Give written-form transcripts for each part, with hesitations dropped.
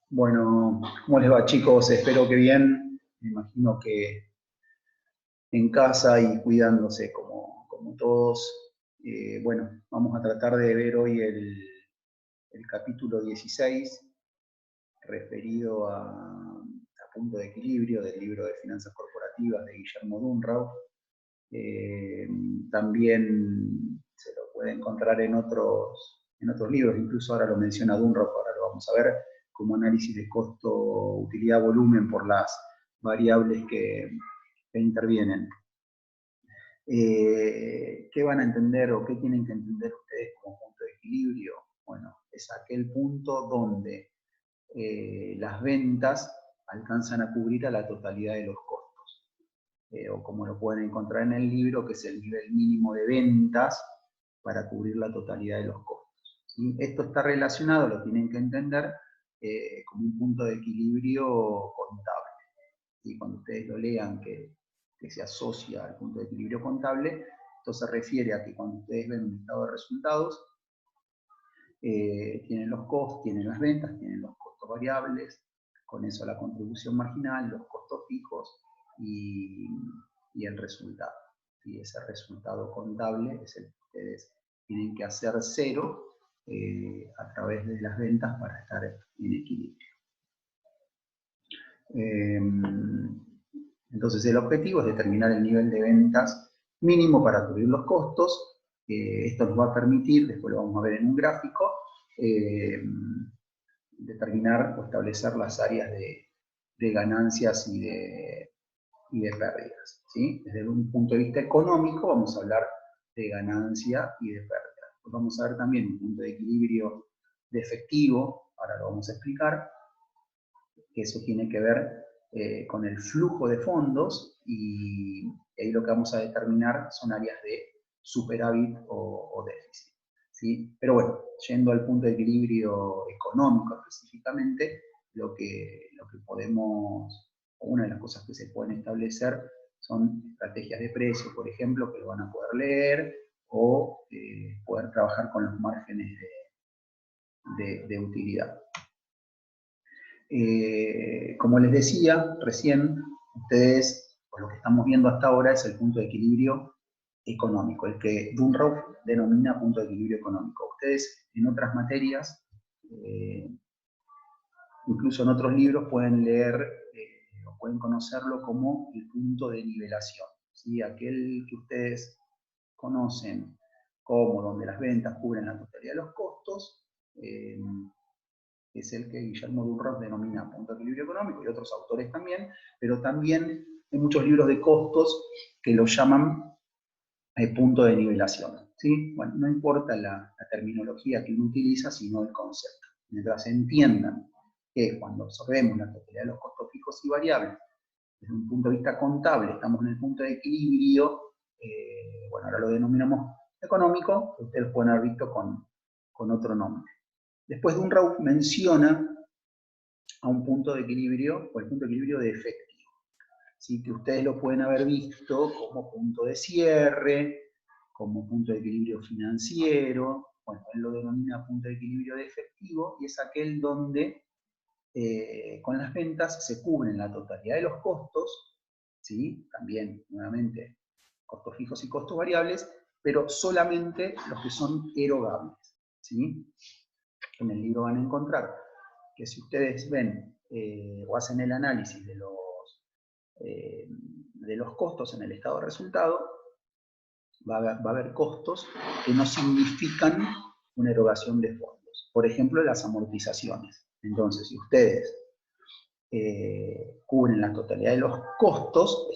Bueno, ¿cómo les va, chicos? Espero que bien. Me imagino que en casa y cuidándose como todos. Bueno, vamos a tratar de ver hoy el capítulo 16, referido a Punto de Equilibrio del libro de Finanzas Corporativas de Guillermo Dunrow. Eh, También se lo puede encontrar en otros libros, incluso ahora lo menciona Dunrock, ahora lo vamos a ver, como análisis de costo, utilidad, volumen por las variables que intervienen. ¿Qué van a entender o qué tienen que entender ustedes como punto de equilibrio? Bueno, es aquel punto donde las ventas alcanzan a cubrir a la totalidad de los costos. O como lo pueden encontrar en el libro, que es el nivel mínimo de ventas para cubrir la totalidad de los costos. ¿Sí? Esto está relacionado, lo tienen que entender, como un punto de equilibrio contable. ¿Sí? Cuando ustedes lo lean que se asocia al punto de equilibrio contable, esto se refiere a que cuando ustedes ven un estado de resultados, tienen los costos, tienen las ventas, tienen los costos variables, con eso la contribución marginal, los costos fijos y el resultado. Y ese resultado contable es el que ustedes tienen que hacer cero a través de las ventas para estar en equilibrio. Entonces el objetivo es determinar el nivel de ventas mínimo para cubrir los costos. Esto nos va a permitir, después lo vamos a ver en un gráfico, determinar o establecer las áreas de ganancias y de pérdidas. ¿Sí? Desde un punto de vista económico vamos a hablar de ganancia y de pérdida. Pues vamos a ver también un punto de equilibrio de efectivo, ahora lo vamos a explicar, que eso tiene que ver con el flujo de fondos y ahí lo que vamos a determinar son áreas de superávit o déficit. ¿Sí? Pero bueno, yendo al punto de equilibrio económico específicamente, lo que podemos, una de las cosas que se pueden establecer son estrategias de precio, por ejemplo, que lo van a poder leer, o poder trabajar con los márgenes de utilidad. Como les decía recién, ustedes, por lo que estamos viendo hasta ahora, es el punto de equilibrio económico, el que Dunrock denomina punto de equilibrio económico. Ustedes en otras materias, incluso en otros libros, pueden leer o pueden conocerlo como el punto de nivelación. ¿Sí? Aquel que ustedes conocen como donde las ventas cubren la totalidad de los costos, es el que Guillermo Dunrock denomina punto de equilibrio económico, y otros autores también, pero también hay muchos libros de costos que lo llaman punto de nivelación. ¿Sí? Bueno, no importa la terminología que uno utiliza, sino el concepto. Mientras entiendan que cuando absorbemos la totalidad de los costos fijos y variables, desde un punto de vista contable, estamos en el punto de equilibrio, bueno, ahora lo denominamos económico, ustedes lo pueden haber visto con otro nombre. Después Dunrock menciona a un punto de equilibrio, o el punto de equilibrio de efectivo. ¿Sí? Que ustedes lo pueden haber visto como punto de cierre, como punto de equilibrio financiero. Bueno, él lo denomina punto de equilibrio de efectivo, y es aquel donde con las ventas se cubren la totalidad de los costos, ¿sí? También, nuevamente, costos fijos y costos variables, pero solamente los que son erogables. ¿Sí? En el libro van a encontrar que si ustedes ven o hacen el análisis de los costos en el estado de resultado, va a haber costos que no significan una erogación de fondos. Por ejemplo, las amortizaciones. Entonces, si ustedes cubren la totalidad de los costos,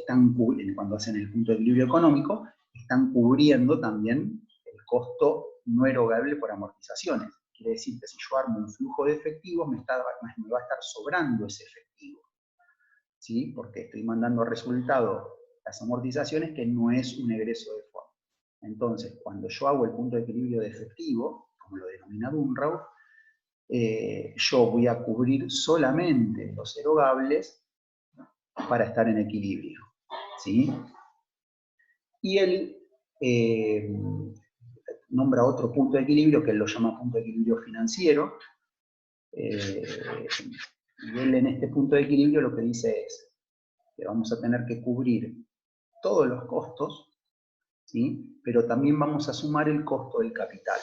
cuando hacen el punto de equilibrio económico, están cubriendo también el costo no erogable por amortizaciones. Quiere decir que si yo armo un flujo de efectivos, me va a estar sobrando ese efectivo. ¿Sí? Porque estoy mandando resultado las amortizaciones, que no es un egreso de fondos. Entonces, cuando yo hago el punto de equilibrio de efectivo, como lo denomina Dunrock, yo voy a cubrir solamente los erogables para estar en equilibrio. ¿Sí? Y él nombra otro punto de equilibrio que él lo llama punto de equilibrio financiero, Y él en este punto de equilibrio lo que dice es que vamos a tener que cubrir todos los costos, ¿sí? Pero también vamos a sumar el costo del capital.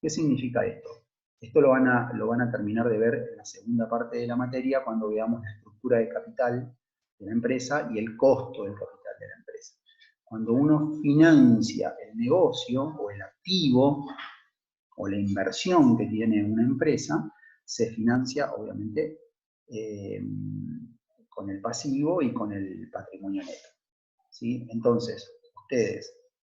¿Qué significa esto? Esto lo van a terminar de ver en la segunda parte de la materia cuando veamos la estructura de capital de la empresa y el costo del capital de la empresa. Cuando uno financia el negocio o el activo o la inversión que tiene una empresa, se financia obviamente con el pasivo y con el patrimonio neto, ¿sí? Entonces, ustedes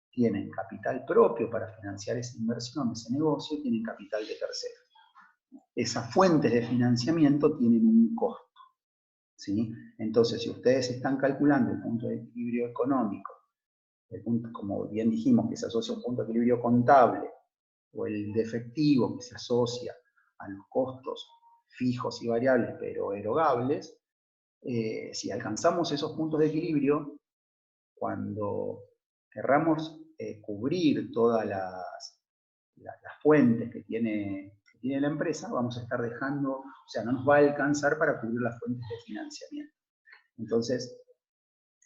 tienen capital propio para financiar esa inversión, ese negocio, tienen capital de terceros. Esas fuentes de financiamiento tienen un costo, ¿sí? Entonces, si ustedes están calculando el punto de equilibrio económico, el punto, como bien dijimos, que se asocia a un punto de equilibrio contable, o el de efectivo, que se asocia a los costos fijos y variables, pero erogables, si alcanzamos esos puntos de equilibrio, cuando querramos cubrir todas las fuentes que tiene la empresa, vamos a estar dejando, o sea, no nos va a alcanzar para cubrir las fuentes de financiamiento. Entonces,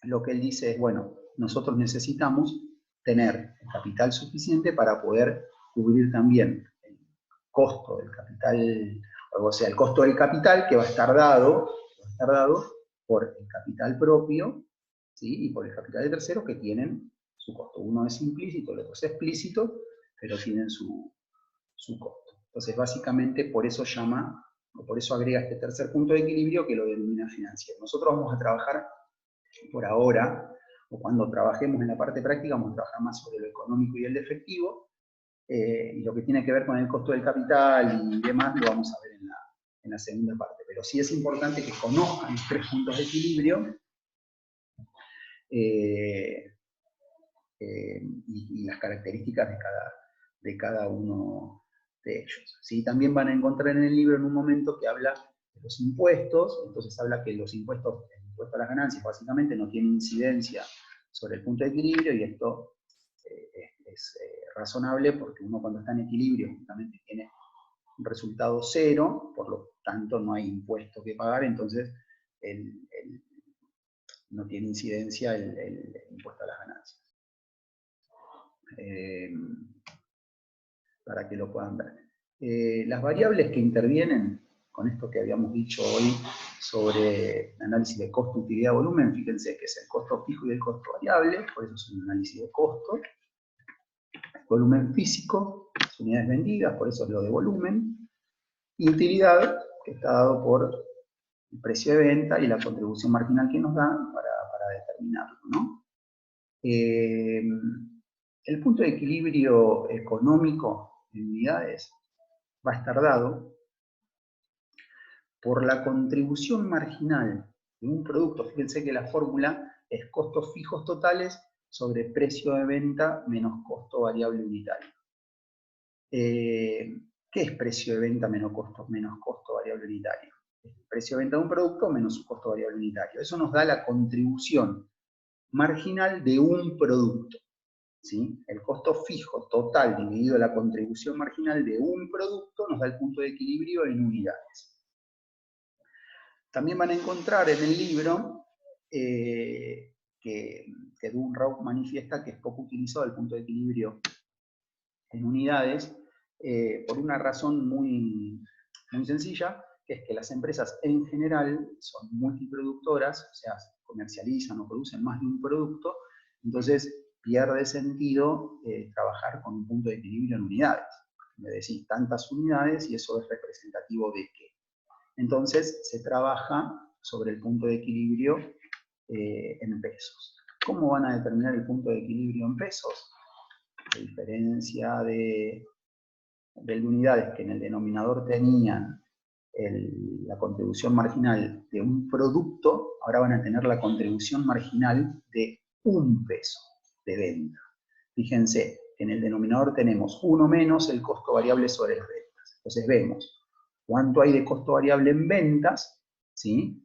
lo que él dice es, bueno, nosotros necesitamos tener el capital suficiente para poder cubrir también el costo del capital, o sea, el costo del capital que va a estar dado por el capital propio, ¿sí? Y por el capital de terceros que tienen su costo. Uno es implícito, el otro es explícito, pero tienen su costo. Entonces, básicamente, por eso llama, o por eso agrega este tercer punto de equilibrio que lo denomina financiero. Nosotros vamos a trabajar por ahora, o cuando trabajemos en la parte práctica, vamos a trabajar más sobre lo económico y el efectivo, y lo que tiene que ver con el costo del capital y demás lo vamos a ver en la segunda parte. Pero sí es importante que conozcan los tres puntos de equilibrio y las características de cada uno de ellos, ¿sí? También van a encontrar en el libro en un momento que habla de los impuestos, entonces habla que los impuestos, el impuesto a las ganancias básicamente no tiene incidencia sobre el punto de equilibrio, y esto es razonable porque uno cuando está en equilibrio justamente tiene un resultado cero, por lo tanto no hay impuesto que pagar, entonces no tiene incidencia el impuesto a las ganancias. Para que lo puedan ver. Las variables que intervienen con esto que habíamos dicho hoy sobre el análisis de costo, utilidad, volumen, fíjense que es el costo fijo y el costo variable, por eso es un análisis de costo. Volumen físico, las unidades vendidas, por eso es lo de volumen. Y utilidad, que está dado por el precio de venta y la contribución marginal que nos dan para determinarlo, ¿no? El punto de equilibrio económico en unidades va a estar dado por la contribución marginal de un producto. Fíjense que la fórmula es costos fijos totales sobre precio de venta menos costo variable unitario. ¿Qué es precio de venta menos costo variable unitario? Es el precio de venta de un producto menos su costo variable unitario. Eso nos da la contribución marginal de un producto, ¿sí? El costo fijo total dividido la contribución marginal de un producto nos da el punto de equilibrio en unidades. También van a encontrar en el libro que Dunn-Rauch manifiesta que es poco utilizado el punto de equilibrio en unidades por una razón muy sencilla, que es que las empresas en general son multiproductoras, o sea, comercializan o producen más de un producto, entonces pierde sentido trabajar con un punto de equilibrio en unidades. Me decís tantas unidades y eso es representativo de qué. Entonces se trabaja sobre el punto de equilibrio en pesos. ¿Cómo van a determinar el punto de equilibrio en pesos? A diferencia de unidades que en el denominador tenían la contribución marginal de un producto, ahora van a tener la contribución marginal de un peso de venta. Fíjense, en el denominador tenemos 1 menos el costo variable sobre las ventas. Entonces vemos cuánto hay de costo variable en ventas, ¿sí?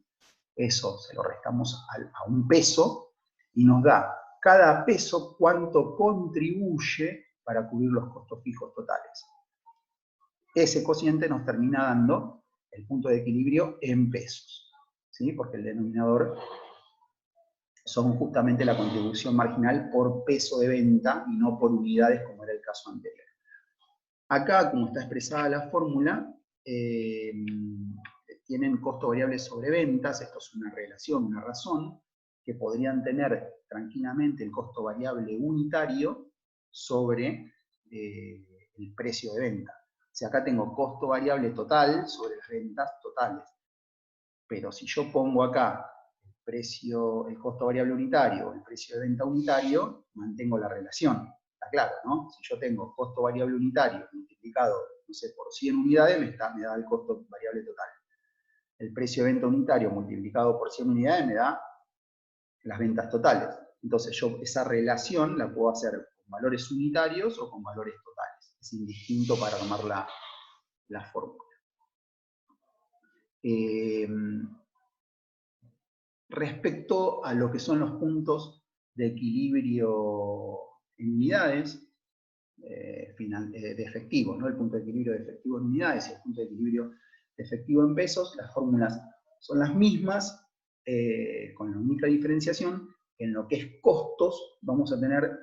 Eso se lo restamos a un peso y nos da cada peso cuánto contribuye para cubrir los costos fijos totales. Ese cociente nos termina dando el punto de equilibrio en pesos, ¿sí? Porque el denominador son justamente la contribución marginal por peso de venta y no por unidades como era el caso anterior. Acá, como está expresada la fórmula, tienen costo variable sobre ventas, esto es una relación, una razón, que podrían tener tranquilamente el costo variable unitario sobre el precio de venta. O sea, acá tengo costo variable total sobre las ventas totales. Pero si yo pongo acá el costo variable unitario, el precio de venta unitario, mantengo la relación. Está claro, ¿no? Si yo tengo costo variable unitario multiplicado, no sé, por 100 unidades, me da el costo variable total. El precio de venta unitario multiplicado por 100 unidades me da las ventas totales. Entonces yo esa relación la puedo hacer con valores unitarios o con valores totales. Es indistinto para armar la fórmula. Respecto a lo que son los puntos de equilibrio en unidades de efectivo, ¿no? El punto de equilibrio de efectivo en unidades y el punto de equilibrio de efectivo en pesos, las fórmulas son las mismas, con la única diferenciación que en lo que es costos vamos a tener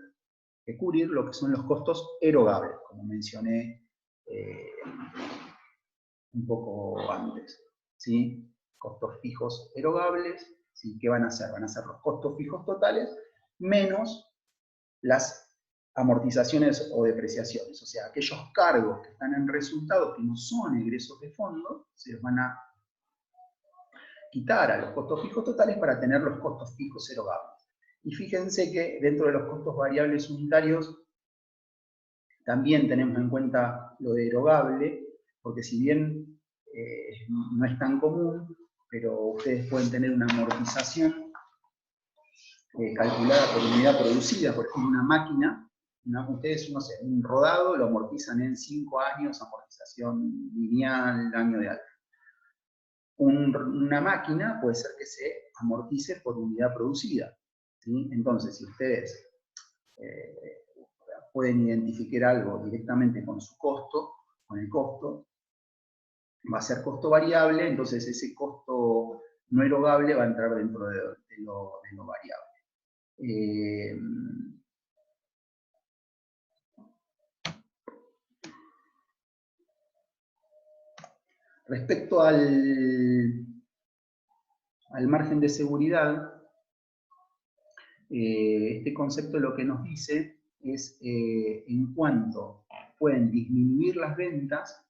que cubrir lo que son los costos erogables, como mencioné un poco antes, ¿sí? Costos fijos erogables, ¿sí? ¿Qué van a hacer? Van a ser los costos fijos totales menos las amortizaciones o depreciaciones. O sea, aquellos cargos que están en resultados que no son egresos de fondo, se los van a quitar a los costos fijos totales para tener los costos fijos erogables. Y fíjense que dentro de los costos variables unitarios también tenemos en cuenta lo de erogable, porque si bien no es tan común, pero ustedes pueden tener una amortización calculada por unidad producida, por ejemplo, una máquina, ustedes, no sé, un rodado lo amortizan en 5 años, amortización lineal, año de alta. Una máquina puede ser que se amortice por unidad producida, ¿sí? Entonces, si ustedes pueden identificar algo directamente con su costo, con el costo, va a ser costo variable, entonces ese costo no erogable va a entrar dentro de lo variable. Respecto al margen de seguridad, este concepto lo que nos dice es en cuánto pueden disminuir las ventas,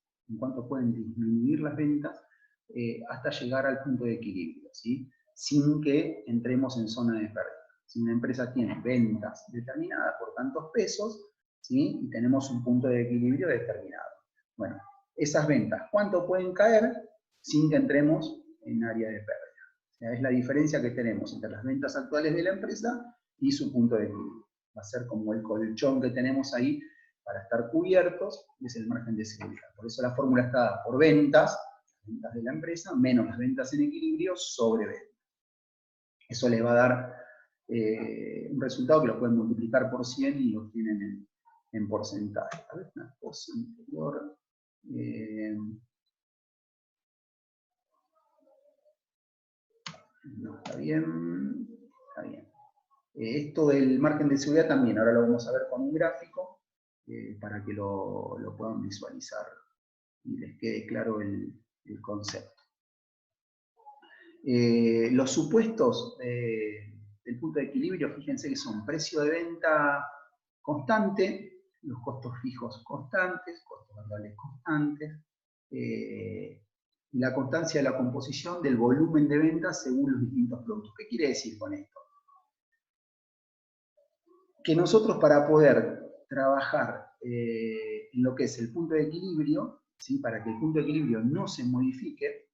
hasta llegar al punto de equilibrio, ¿sí? Sin que entremos en zona de pérdida. Si una empresa tiene ventas determinadas por tantos pesos, ¿sí? Y tenemos un punto de equilibrio determinado. Bueno, esas ventas, ¿cuánto pueden caer sin que entremos en área de pérdida? O sea, es la diferencia que tenemos entre las ventas actuales de la empresa y su punto de equilibrio. Va a ser como el colchón que tenemos ahí para estar cubiertos, es el margen de seguridad. Por eso la fórmula está dada por ventas, las ventas de la empresa, menos las ventas en equilibrio sobre ventas. Eso les va a dar un resultado que lo pueden multiplicar por 100 y lo obtienen en porcentaje. A ver, una cosa anterior. No, está bien. Está bien. Esto del margen de seguridad también, ahora lo vamos a ver con un gráfico para que lo puedan visualizar y les quede claro el concepto. Los supuestos del punto de equilibrio, fíjense que son precio de venta constante, los costos fijos constantes, costos variables constantes, y la constancia de la composición del volumen de ventas según los distintos productos. ¿Qué quiere decir con esto? Que nosotros para poder trabajar en lo que es el punto de equilibrio, ¿sí? Para que el punto de equilibrio no se modifique,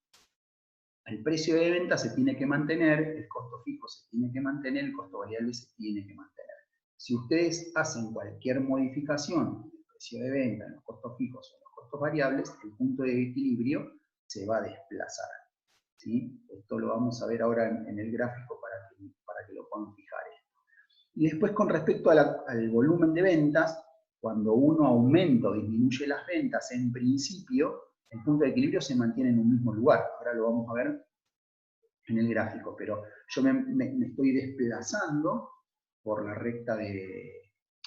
el precio de venta se tiene que mantener, el costo fijo se tiene que mantener, el costo variable se tiene que mantener. Si ustedes hacen cualquier modificación en el precio de venta, en los costos fijos o en los costos variables, el punto de equilibrio se va a desplazar, ¿sí? Esto lo vamos a ver ahora en el gráfico para que lo puedan fijar. Y después con respecto al volumen de ventas, cuando uno aumenta o disminuye las ventas, en principio, el punto de equilibrio se mantiene en un mismo lugar. Ahora lo vamos a ver en el gráfico, pero yo me estoy desplazando por la recta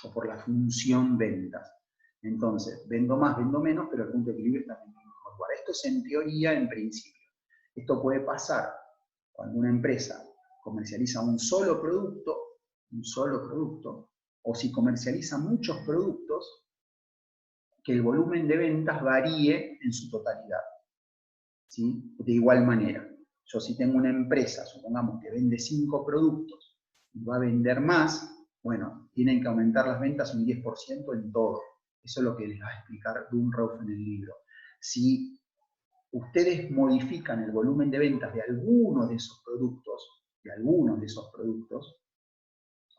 o por la función ventas. Entonces, vendo más, vendo menos, pero el punto de equilibrio está en el mismo lugar. Esto es en teoría, en principio. Esto puede pasar cuando una empresa comercializa un solo producto, o si comercializa muchos productos, que el volumen de ventas varíe en su totalidad, ¿sí? De igual manera. Yo si tengo una empresa, supongamos que vende 5 productos y va a vender más, bueno, tienen que aumentar las ventas un 10% en todo. Eso es lo que les va a explicar Dunroff en el libro. Si ustedes modifican el volumen de ventas de alguno de esos productos,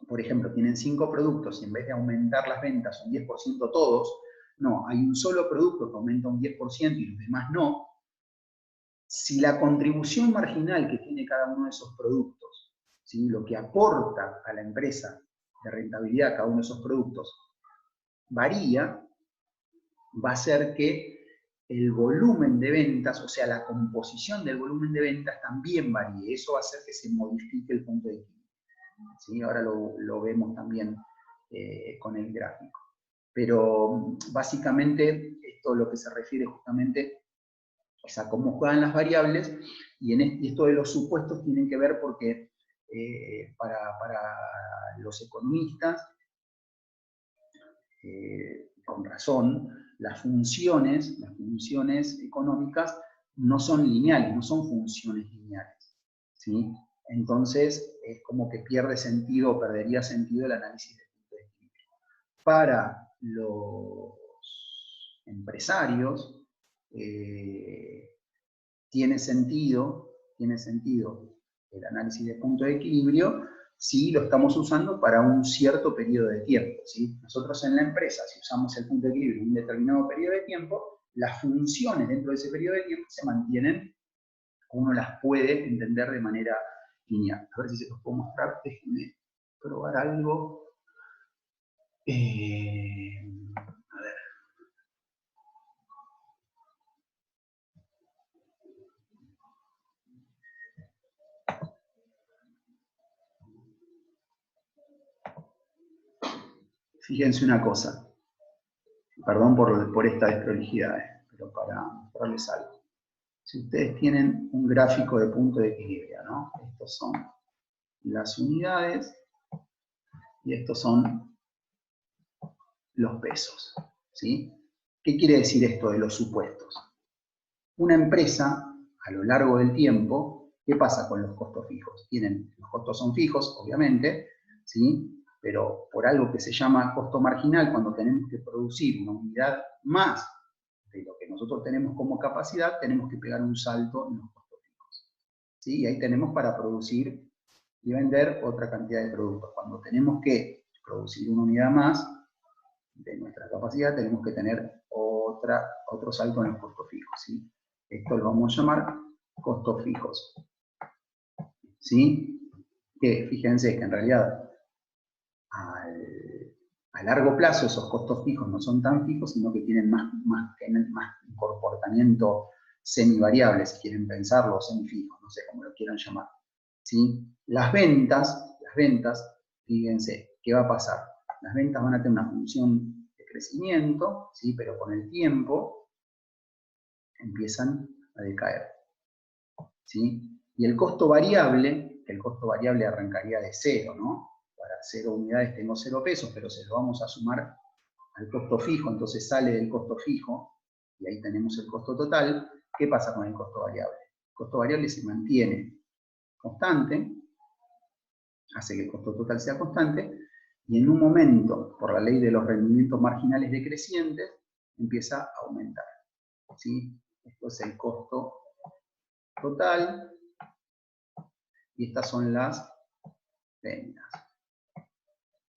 por ejemplo, tienen 5 productos y en vez de aumentar las ventas un 10% todos, no, hay un solo producto que aumenta un 10% y los demás no. Si la contribución marginal que tiene cada uno de esos productos, ¿sí?, lo que aporta a la empresa de rentabilidad cada uno de esos productos, varía, va a ser que el volumen de ventas, o sea, la composición del volumen de ventas también varíe. Eso va a hacer que se modifique el punto de equilibrio, ¿sí? Ahora lo vemos también con el gráfico. Pero básicamente esto lo que se refiere justamente es a cómo juegan las variables, y esto de los supuestos tienen que ver porque para los economistas, con razón, las funciones económicas no son lineales, no son funciones lineales, ¿sí? Entonces es como que pierde sentido, perdería sentido el análisis de punto de equilibrio. Para los empresarios tiene sentido el análisis de punto de equilibrio si lo estamos usando para un cierto periodo de tiempo, ¿sí? Nosotros en la empresa, si usamos el punto de equilibrio en un determinado periodo de tiempo, las funciones dentro de ese periodo de tiempo se mantienen, uno las puede entender de manera lineal. A ver si se los puedo mostrar, déjenme probar algo. A ver. Fíjense una cosa, perdón por esta desprolijidad, pero para mostrarles algo. Si ustedes tienen un gráfico de punto de equilibrio, ¿no? Estos son las unidades y estos son los pesos, ¿sí? ¿Qué quiere decir esto de los supuestos? Una empresa, a lo largo del tiempo, ¿qué pasa con los costos fijos? Los costos son fijos, obviamente, ¿sí? Pero por algo que se llama costo marginal, cuando tenemos que producir una unidad más de lo que nosotros tenemos como capacidad, tenemos que pegar un salto en los costos fijos, ¿sí? Y ahí tenemos para producir y vender otra cantidad de productos. Cuando tenemos que producir una unidad más de nuestra capacidad, tenemos que tener otro salto en los costos fijos, ¿sí? Esto lo vamos a llamar costos fijos, ¿sí? Que fíjense que en realidad a largo plazo esos costos fijos no son tan fijos, sino que tienen más comportamiento semivariable, si quieren pensarlo, semifijos, no sé cómo lo quieran llamar, ¿sí? Las ventas, fíjense, ¿qué va a pasar? Las ventas van a tener una función de crecimiento, ¿sí? Pero con el tiempo empiezan a decaer, ¿sí? Y el costo variable, que el costo variable arrancaría de 0, ¿no? Para 0 unidades tengo 0 pesos, pero se lo vamos a sumar al costo fijo, entonces sale del costo fijo, y ahí tenemos el costo total. ¿Qué pasa con el costo variable? El costo variable se mantiene constante, hace que el costo total sea constante, y en un momento, por la ley de los rendimientos marginales decrecientes, empieza a aumentar, ¿sí? Esto es el costo total, y estas son las ventas.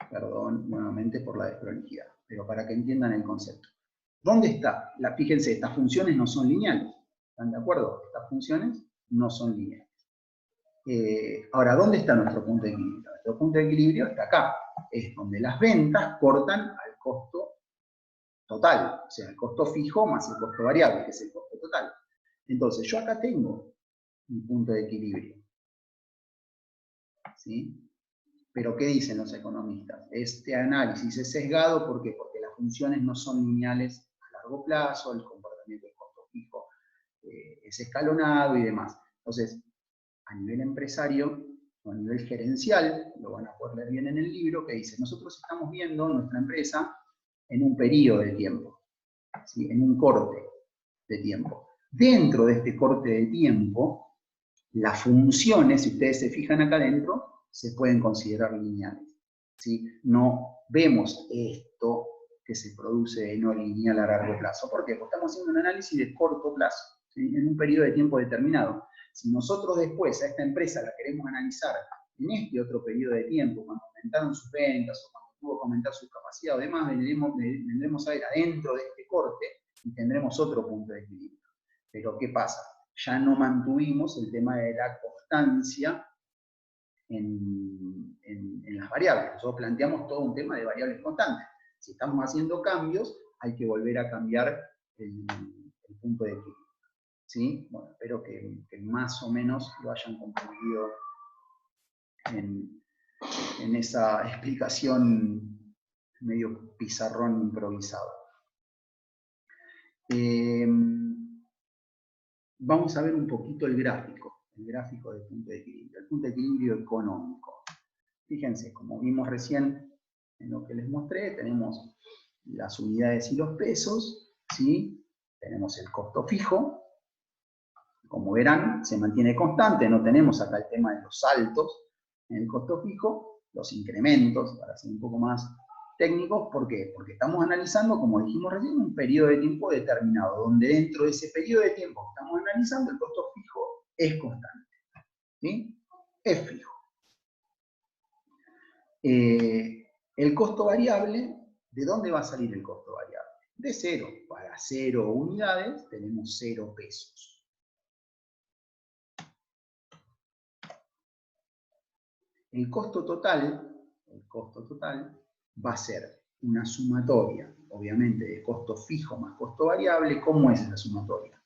Perdón nuevamente por la desprolijidad, pero para que entiendan el concepto. ¿Dónde está? Fíjense, estas funciones no son lineales. ¿Están de acuerdo? Estas funciones no son lineales. Ahora, ¿dónde está nuestro punto de equilibrio? Nuestro punto de equilibrio está acá. Es donde las ventas cortan al costo total, o sea, el costo fijo más el costo variable, que es el costo total. Entonces, yo acá tengo mi punto de equilibrio. ¿Sí? Pero ¿qué dicen los economistas? Este análisis es sesgado, ¿por qué? Porque las funciones no son lineales a largo plazo, el comportamiento del costo fijo es escalonado y demás. Entonces, a nivel empresario o a nivel gerencial, lo van a poder leer bien en el libro, que dice, nosotros estamos viendo nuestra empresa en un periodo de tiempo, ¿sí? En un corte de tiempo. Dentro de este corte de tiempo, las funciones, si ustedes se fijan acá adentro, se pueden considerar lineales. ¿Sí? No vemos esto que se produce no lineal a largo plazo. ¿Por qué? Porque estamos haciendo un análisis de corto plazo, ¿sí? En un periodo de tiempo determinado. Si nosotros después a esta empresa la queremos analizar en este otro periodo de tiempo, cuando aumentaron sus ventas o cuando tuvo que aumentar su capacidad o demás, vendremos a ver adentro de este corte y tendremos otro punto de equilibrio. Pero ¿qué pasa? Ya no mantuvimos el tema de la constancia en las variables. Nosotros planteamos todo un tema de variables constantes. Si estamos haciendo cambios, hay que volver a cambiar el punto de equilibrio. ¿Sí? Bueno, espero que más o menos lo hayan comprendido en esa explicación medio pizarrón improvisado. Vamos a ver un poquito el gráfico de punto de equilibrio, el punto de equilibrio económico. Fíjense, como vimos recién en lo que les mostré, tenemos las unidades y los pesos, ¿sí? Tenemos el costo fijo, como verán, se mantiene constante, no tenemos acá el tema de los saltos en el costo fijo, los incrementos, para ser un poco más técnicos. ¿Por qué? Porque estamos analizando, como dijimos recién, un periodo de tiempo determinado, donde dentro de ese periodo de tiempo que estamos analizando, el costo fijo es constante, ¿sí? Es fijo. El costo variable, ¿de dónde va a salir el costo variable? De 0. Para 0 unidades tenemos 0 pesos. El costo total va a ser una sumatoria, obviamente, de costo fijo más costo variable. ¿Cómo es la sumatoria?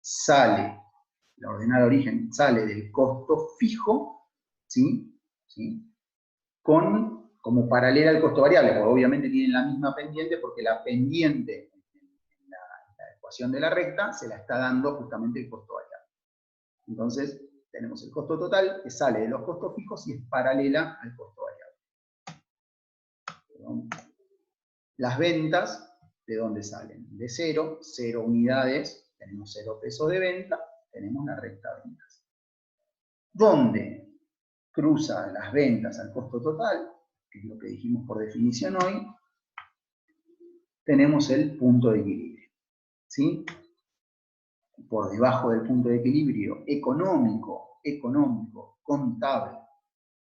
Sale, la ordenada de origen sale del costo fijo, ¿sí? Como paralela al costo variable, porque obviamente tienen la misma pendiente, porque la pendiente en la ecuación de la recta se la está dando justamente el costo variable. Entonces, tenemos el costo total que sale de los costos fijos y es paralela al costo variable. Las ventas, ¿de dónde salen? De 0, 0 unidades, tenemos 0 pesos de venta, tenemos la recta de ventas. ¿Dónde cruza las ventas al costo total? Que es lo que dijimos por definición hoy, tenemos el punto de equilibrio, ¿sí? Por debajo del punto de equilibrio económico, contable,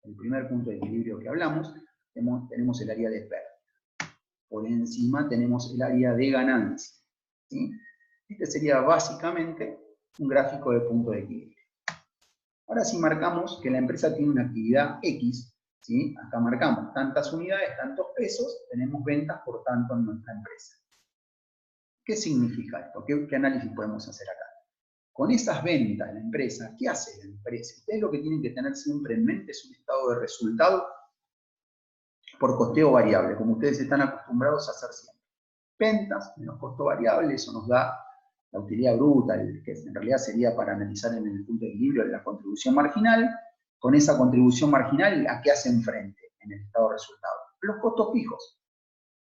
el primer punto de equilibrio que hablamos, tenemos el área de pérdida. Por encima tenemos el área de ganancia, ¿sí? Este sería básicamente un gráfico de punto de equilibrio. Ahora si marcamos que la empresa tiene una actividad X, ¿sí? Acá marcamos tantas unidades, tantos pesos, tenemos ventas por tanto en nuestra empresa. ¿Qué significa esto? ¿Qué análisis podemos hacer acá? Con esas ventas de la empresa, ¿qué hace la empresa? Ustedes lo que tienen que tener siempre en mente es un estado de resultado por costeo variable, como ustedes están acostumbrados a hacer siempre. Ventas menos costo variable, eso nos da la utilidad bruta, que en realidad sería para analizar en el punto de equilibrio de la contribución marginal. Con esa contribución marginal, ¿a qué hacen frente en el estado de resultado? Los costos fijos,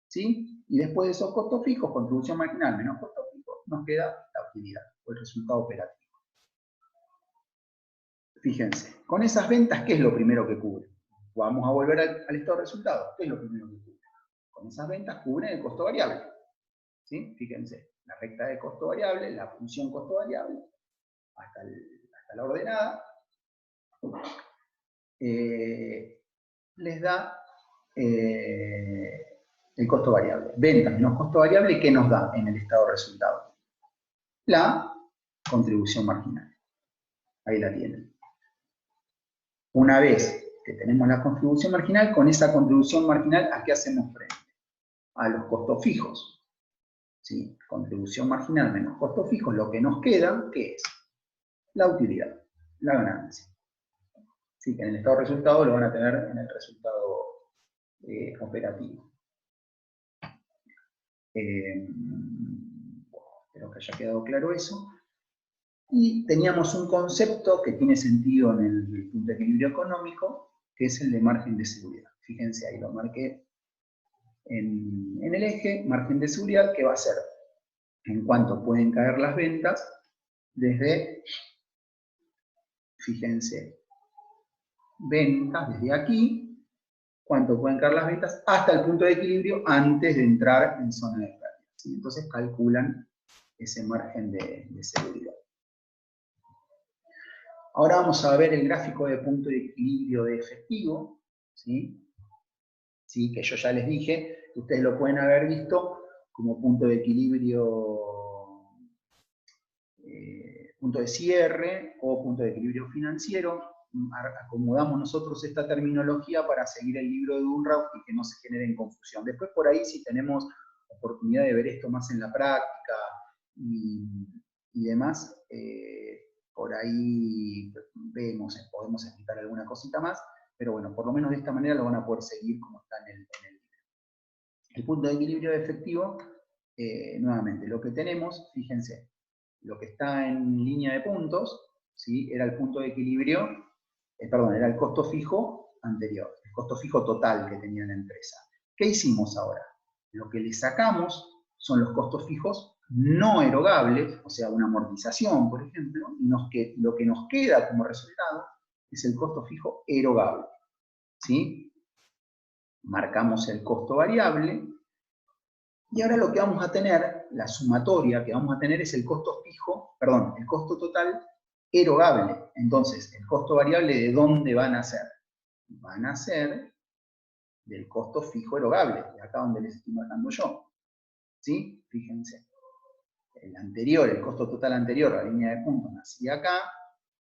¿sí? Y después de esos costos fijos, contribución marginal menos costos fijos, nos queda la utilidad o el resultado operativo. Fíjense, con esas ventas, ¿qué es lo primero que cubre? Vamos a volver al estado de resultado. ¿Qué es lo primero que cubre? Con esas ventas cubren el costo variable, ¿sí? Fíjense, la recta de costo variable, la función costo variable, hasta la ordenada, les da el costo variable. Ventas menos costo variable, ¿qué nos da en el estado de resultado? La contribución marginal. Ahí la tienen. Una vez que tenemos la contribución marginal, con esa contribución marginal, ¿a qué hacemos frente? A los costos fijos. ¿sí? Contribución marginal menos costo fijo, lo que nos queda, ¿qué es? La utilidad, la ganancia. Sí, que en el estado de resultado lo van a tener en el resultado operativo. Espero que haya quedado claro eso. Y teníamos un concepto que tiene sentido en el punto de equilibrio económico, que es el de margen de seguridad. Fíjense, ahí lo marqué en el eje, margen de seguridad, que va a ser en cuánto pueden caer las ventas desde, fíjense, ventas desde aquí, cuánto pueden caer las ventas hasta el punto de equilibrio antes de entrar en zona de pérdida. ¿Sí? Entonces calculan ese margen de seguridad. Ahora vamos a ver el gráfico de punto de equilibrio de efectivo, ¿sí? ¿Sí? Que yo ya les dije, ustedes lo pueden haber visto como punto de equilibrio, punto de cierre o punto de equilibrio financiero. Acomodamos nosotros esta terminología para seguir el libro de Dunroth y que no se generen confusión. Después por ahí, si tenemos oportunidad de ver esto más en la práctica y demás, por ahí vemos, podemos explicar alguna cosita más, pero bueno, por lo menos de esta manera lo van a poder seguir como está en el libro. El punto de equilibrio de efectivo, nuevamente, lo que tenemos, fíjense, lo que está en línea de puntos, ¿sí? Era el punto de equilibrio, era el costo fijo anterior, el costo fijo total que tenía la empresa. ¿Qué hicimos ahora? Lo que le sacamos son los costos fijos no erogables, o sea, una amortización, por ejemplo, y lo que nos queda como resultado es el costo fijo erogable. ¿Sí? Marcamos el costo variable, y ahora lo que vamos a tener, la sumatoria que vamos a tener es el costo fijo, perdón, el costo total erogable. Entonces, el costo variable, ¿de dónde van a ser? Van a ser del costo fijo erogable, de acá donde les estoy marcando yo. ¿Sí? Fíjense. El anterior, el costo total anterior, la línea de puntos, nacía acá.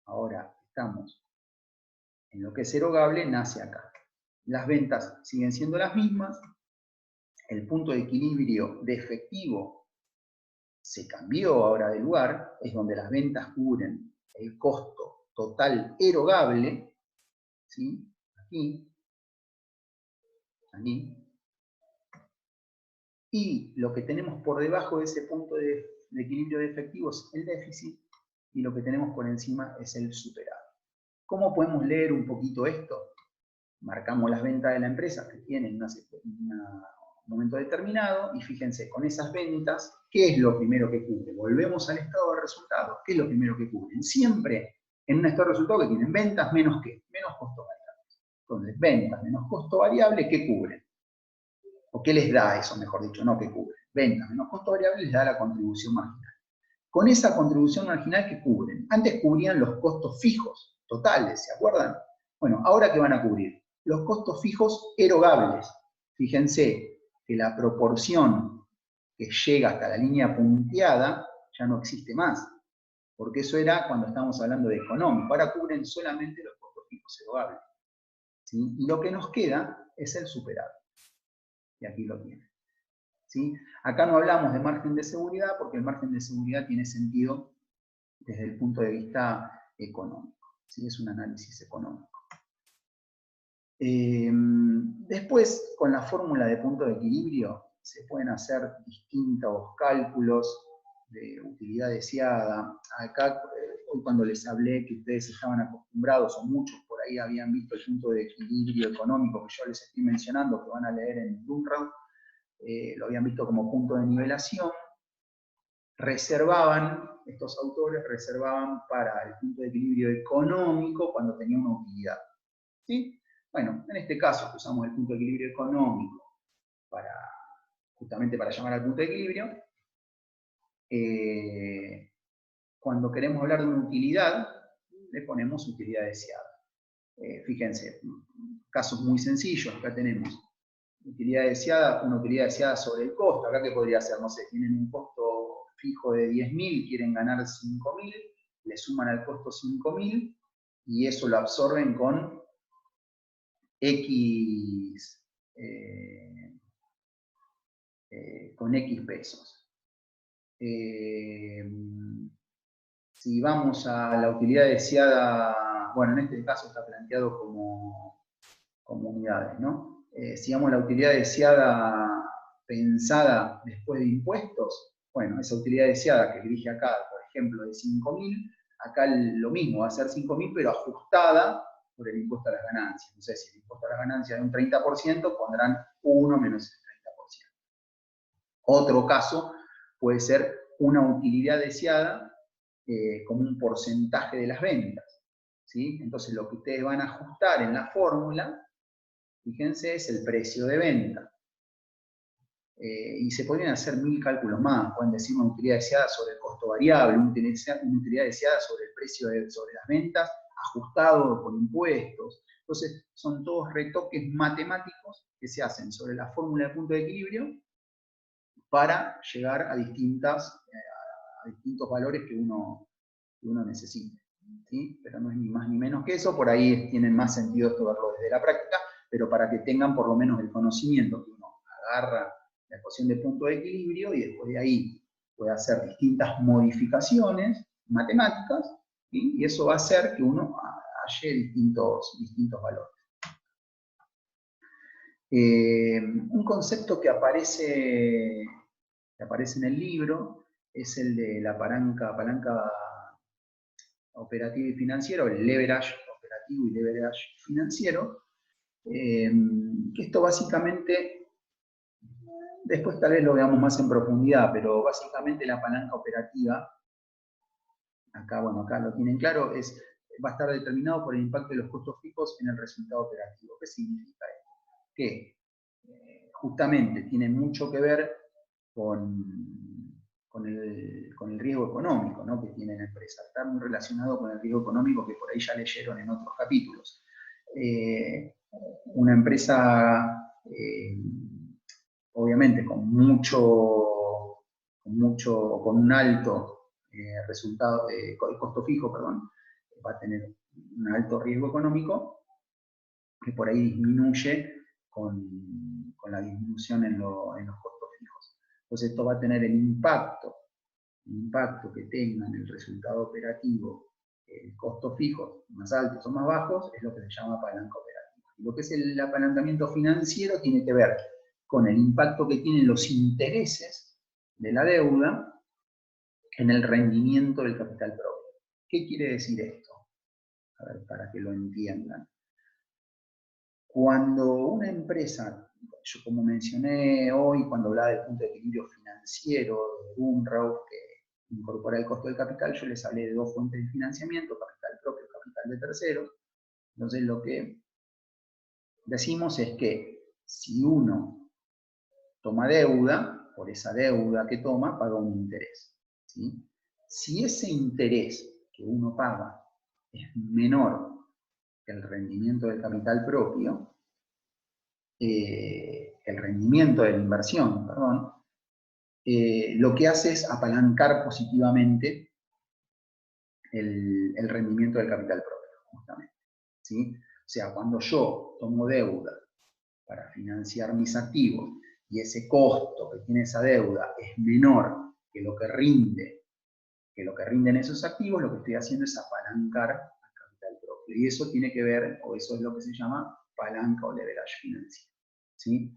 Ahora estamos en lo que es erogable, nace acá. Las ventas siguen siendo las mismas. El punto de equilibrio de efectivo se cambió ahora de lugar, es donde las ventas cubren el costo total erogable, ¿sí? Aquí, y lo que tenemos por debajo de ese punto de equilibrio de efectivo es el déficit, y lo que tenemos por encima es el superávit. ¿Cómo podemos leer un poquito esto? Marcamos las ventas de la empresa que tienen un momento determinado, y fíjense, con esas ventas, ¿qué es lo primero que cubre? Volvemos al estado de resultados. ¿Qué es lo primero que cubren? Siempre en un estado de resultados que tienen ventas menos ¿qué? Menos costo variable. Entonces, ventas menos costo variable, ¿qué cubren? ¿O qué les da eso, mejor dicho? No, ¿qué cubre? Ventas menos costo variable les da la contribución marginal. Con esa contribución marginal, ¿qué cubren? Antes cubrían los costos fijos, totales, ¿se acuerdan? Bueno, ¿ahora qué van a cubrir? Los costos fijos erogables. Fíjense que la proporción que llega hasta la línea punteada ya no existe más, porque eso era cuando estábamos hablando de económico. Ahora cubren solamente los costos fijos erogables. ¿Sí? Y lo que nos queda es el superávit. Y aquí lo tienen. ¿Sí? Acá no hablamos de margen de seguridad, porque el margen de seguridad tiene sentido desde el punto de vista económico. ¿Sí? Es un análisis económico. Después, con la fórmula de punto de equilibrio, se pueden hacer distintos cálculos de utilidad deseada. Acá, hoy cuando les hablé que ustedes estaban acostumbrados, o muchos por ahí habían visto el punto de equilibrio económico que yo les estoy mencionando, que van a leer en Dunroth, lo habían visto como punto de nivelación. Estos autores reservaban para el punto de equilibrio económico cuando tenía una utilidad. ¿Sí? Bueno, en este caso que usamos el punto de equilibrio económico justamente para llamar al punto de equilibrio, cuando queremos hablar de una utilidad, le ponemos utilidad deseada. Fíjense, casos muy sencillos, acá tenemos utilidad deseada, una utilidad deseada sobre el costo. Acá, ¿qué podría ser? No sé, tienen un costo fijo de 10.000, quieren ganar 5.000, le suman al costo 5.000 y eso lo absorben con X pesos. si vamos a la utilidad deseada, bueno, en este caso está planteado como unidades, ¿no? Si vamos a la utilidad deseada pensada después de impuestos, bueno, esa utilidad deseada que dirige acá, por ejemplo, de 5.000, acá lo mismo, va a ser 5.000, pero ajustada por el impuesto a las ganancias. No sé, si el impuesto a las ganancias es un 30%, pondrán 1 menos el 30%. Otro caso puede ser una utilidad deseada como un porcentaje de las ventas, ¿sí? Entonces lo que ustedes van a ajustar en la fórmula, fíjense, es el precio de venta. Y se podrían hacer 1000 cálculos más. Pueden decir una utilidad deseada sobre el costo variable, una utilidad deseada sobre el precio sobre las ventas, ajustado por impuestos. Entonces, son todos retoques matemáticos que se hacen sobre la fórmula de punto de equilibrio para llegar a distintos valores que uno necesite, ¿sí? Pero no es ni más ni menos que eso. Por ahí tiene más sentido esto verlo desde la práctica, pero para que tengan por lo menos el conocimiento que uno agarra la ecuación de punto de equilibrio y después de ahí puede hacer distintas modificaciones matemáticas, ¿sí? Y eso va a hacer que uno halle distintos valores. Un concepto que aparece en el libro es el de la palanca operativo y financiero, el leverage operativo y leverage financiero, que esto básicamente, después tal vez lo veamos más en profundidad, pero básicamente la palanca operativa, acá lo tienen claro, va a estar determinado por el impacto de los costos fijos en el resultado operativo. ¿Qué significa esto? Que justamente tiene mucho que ver con el riesgo económico, ¿no?, que tiene la empresa. Está muy relacionado con el riesgo económico que por ahí ya leyeron en otros capítulos. Una empresa, obviamente, con un alto resultado, costo fijo, perdón, va a tener un alto riesgo económico que por ahí disminuye con la disminución en los costos fijos. Entonces esto va a tener el impacto que tenga en el resultado operativo el costo fijo más altos o más bajos, es lo que se llama palanca operativa. Y lo que es el apalancamiento financiero tiene que ver con el impacto que tienen los intereses de la deuda en el rendimiento del capital propio. ¿Qué quiere decir esto? A ver, para que lo entiendan. Cuando una empresa, yo como mencioné hoy, cuando hablaba del punto de equilibrio financiero de Dunrow, que incorpora el costo del capital, yo les hablé de dos fuentes de financiamiento, capital propio y capital de terceros. Entonces lo que decimos es que si uno toma deuda, por esa deuda que toma, paga un interés, ¿sí? Si ese interés que uno paga es menor que el rendimiento del capital propio, el rendimiento de la inversión, perdón, lo que hace es apalancar positivamente el rendimiento del capital propio, justamente, ¿sí? O sea, cuando yo tomo deuda para financiar mis activos y ese costo que tiene esa deuda es menor que lo que rinden esos activos, lo que estoy haciendo es apalancar al capital propio. Y eso tiene que ver, o eso es lo que se llama palanca o leverage financiero, ¿sí?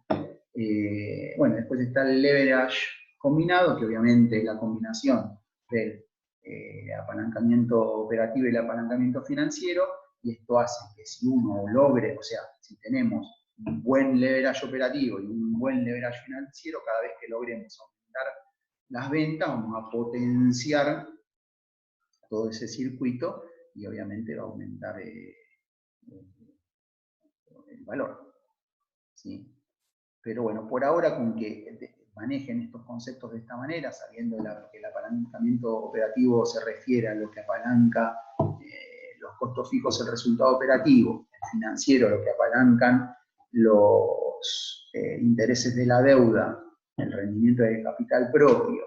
Bueno, después está el leverage combinado, que obviamente es la combinación del apalancamiento operativo y el apalancamiento financiero, y esto hace que si uno logre, o sea, si tenemos un buen leverage operativo y un buen leverage financiero, cada vez que logremos aumentar las ventas, vamos a potenciar todo ese circuito y obviamente va a aumentar el valor, ¿sí? Pero bueno, por ahora con que manejen estos conceptos de esta manera, sabiendo que el apalancamiento operativo se refiere a lo que apalanca los costos fijos, el resultado operativo, el financiero, lo que apalancan los intereses de la deuda, el rendimiento del capital propio,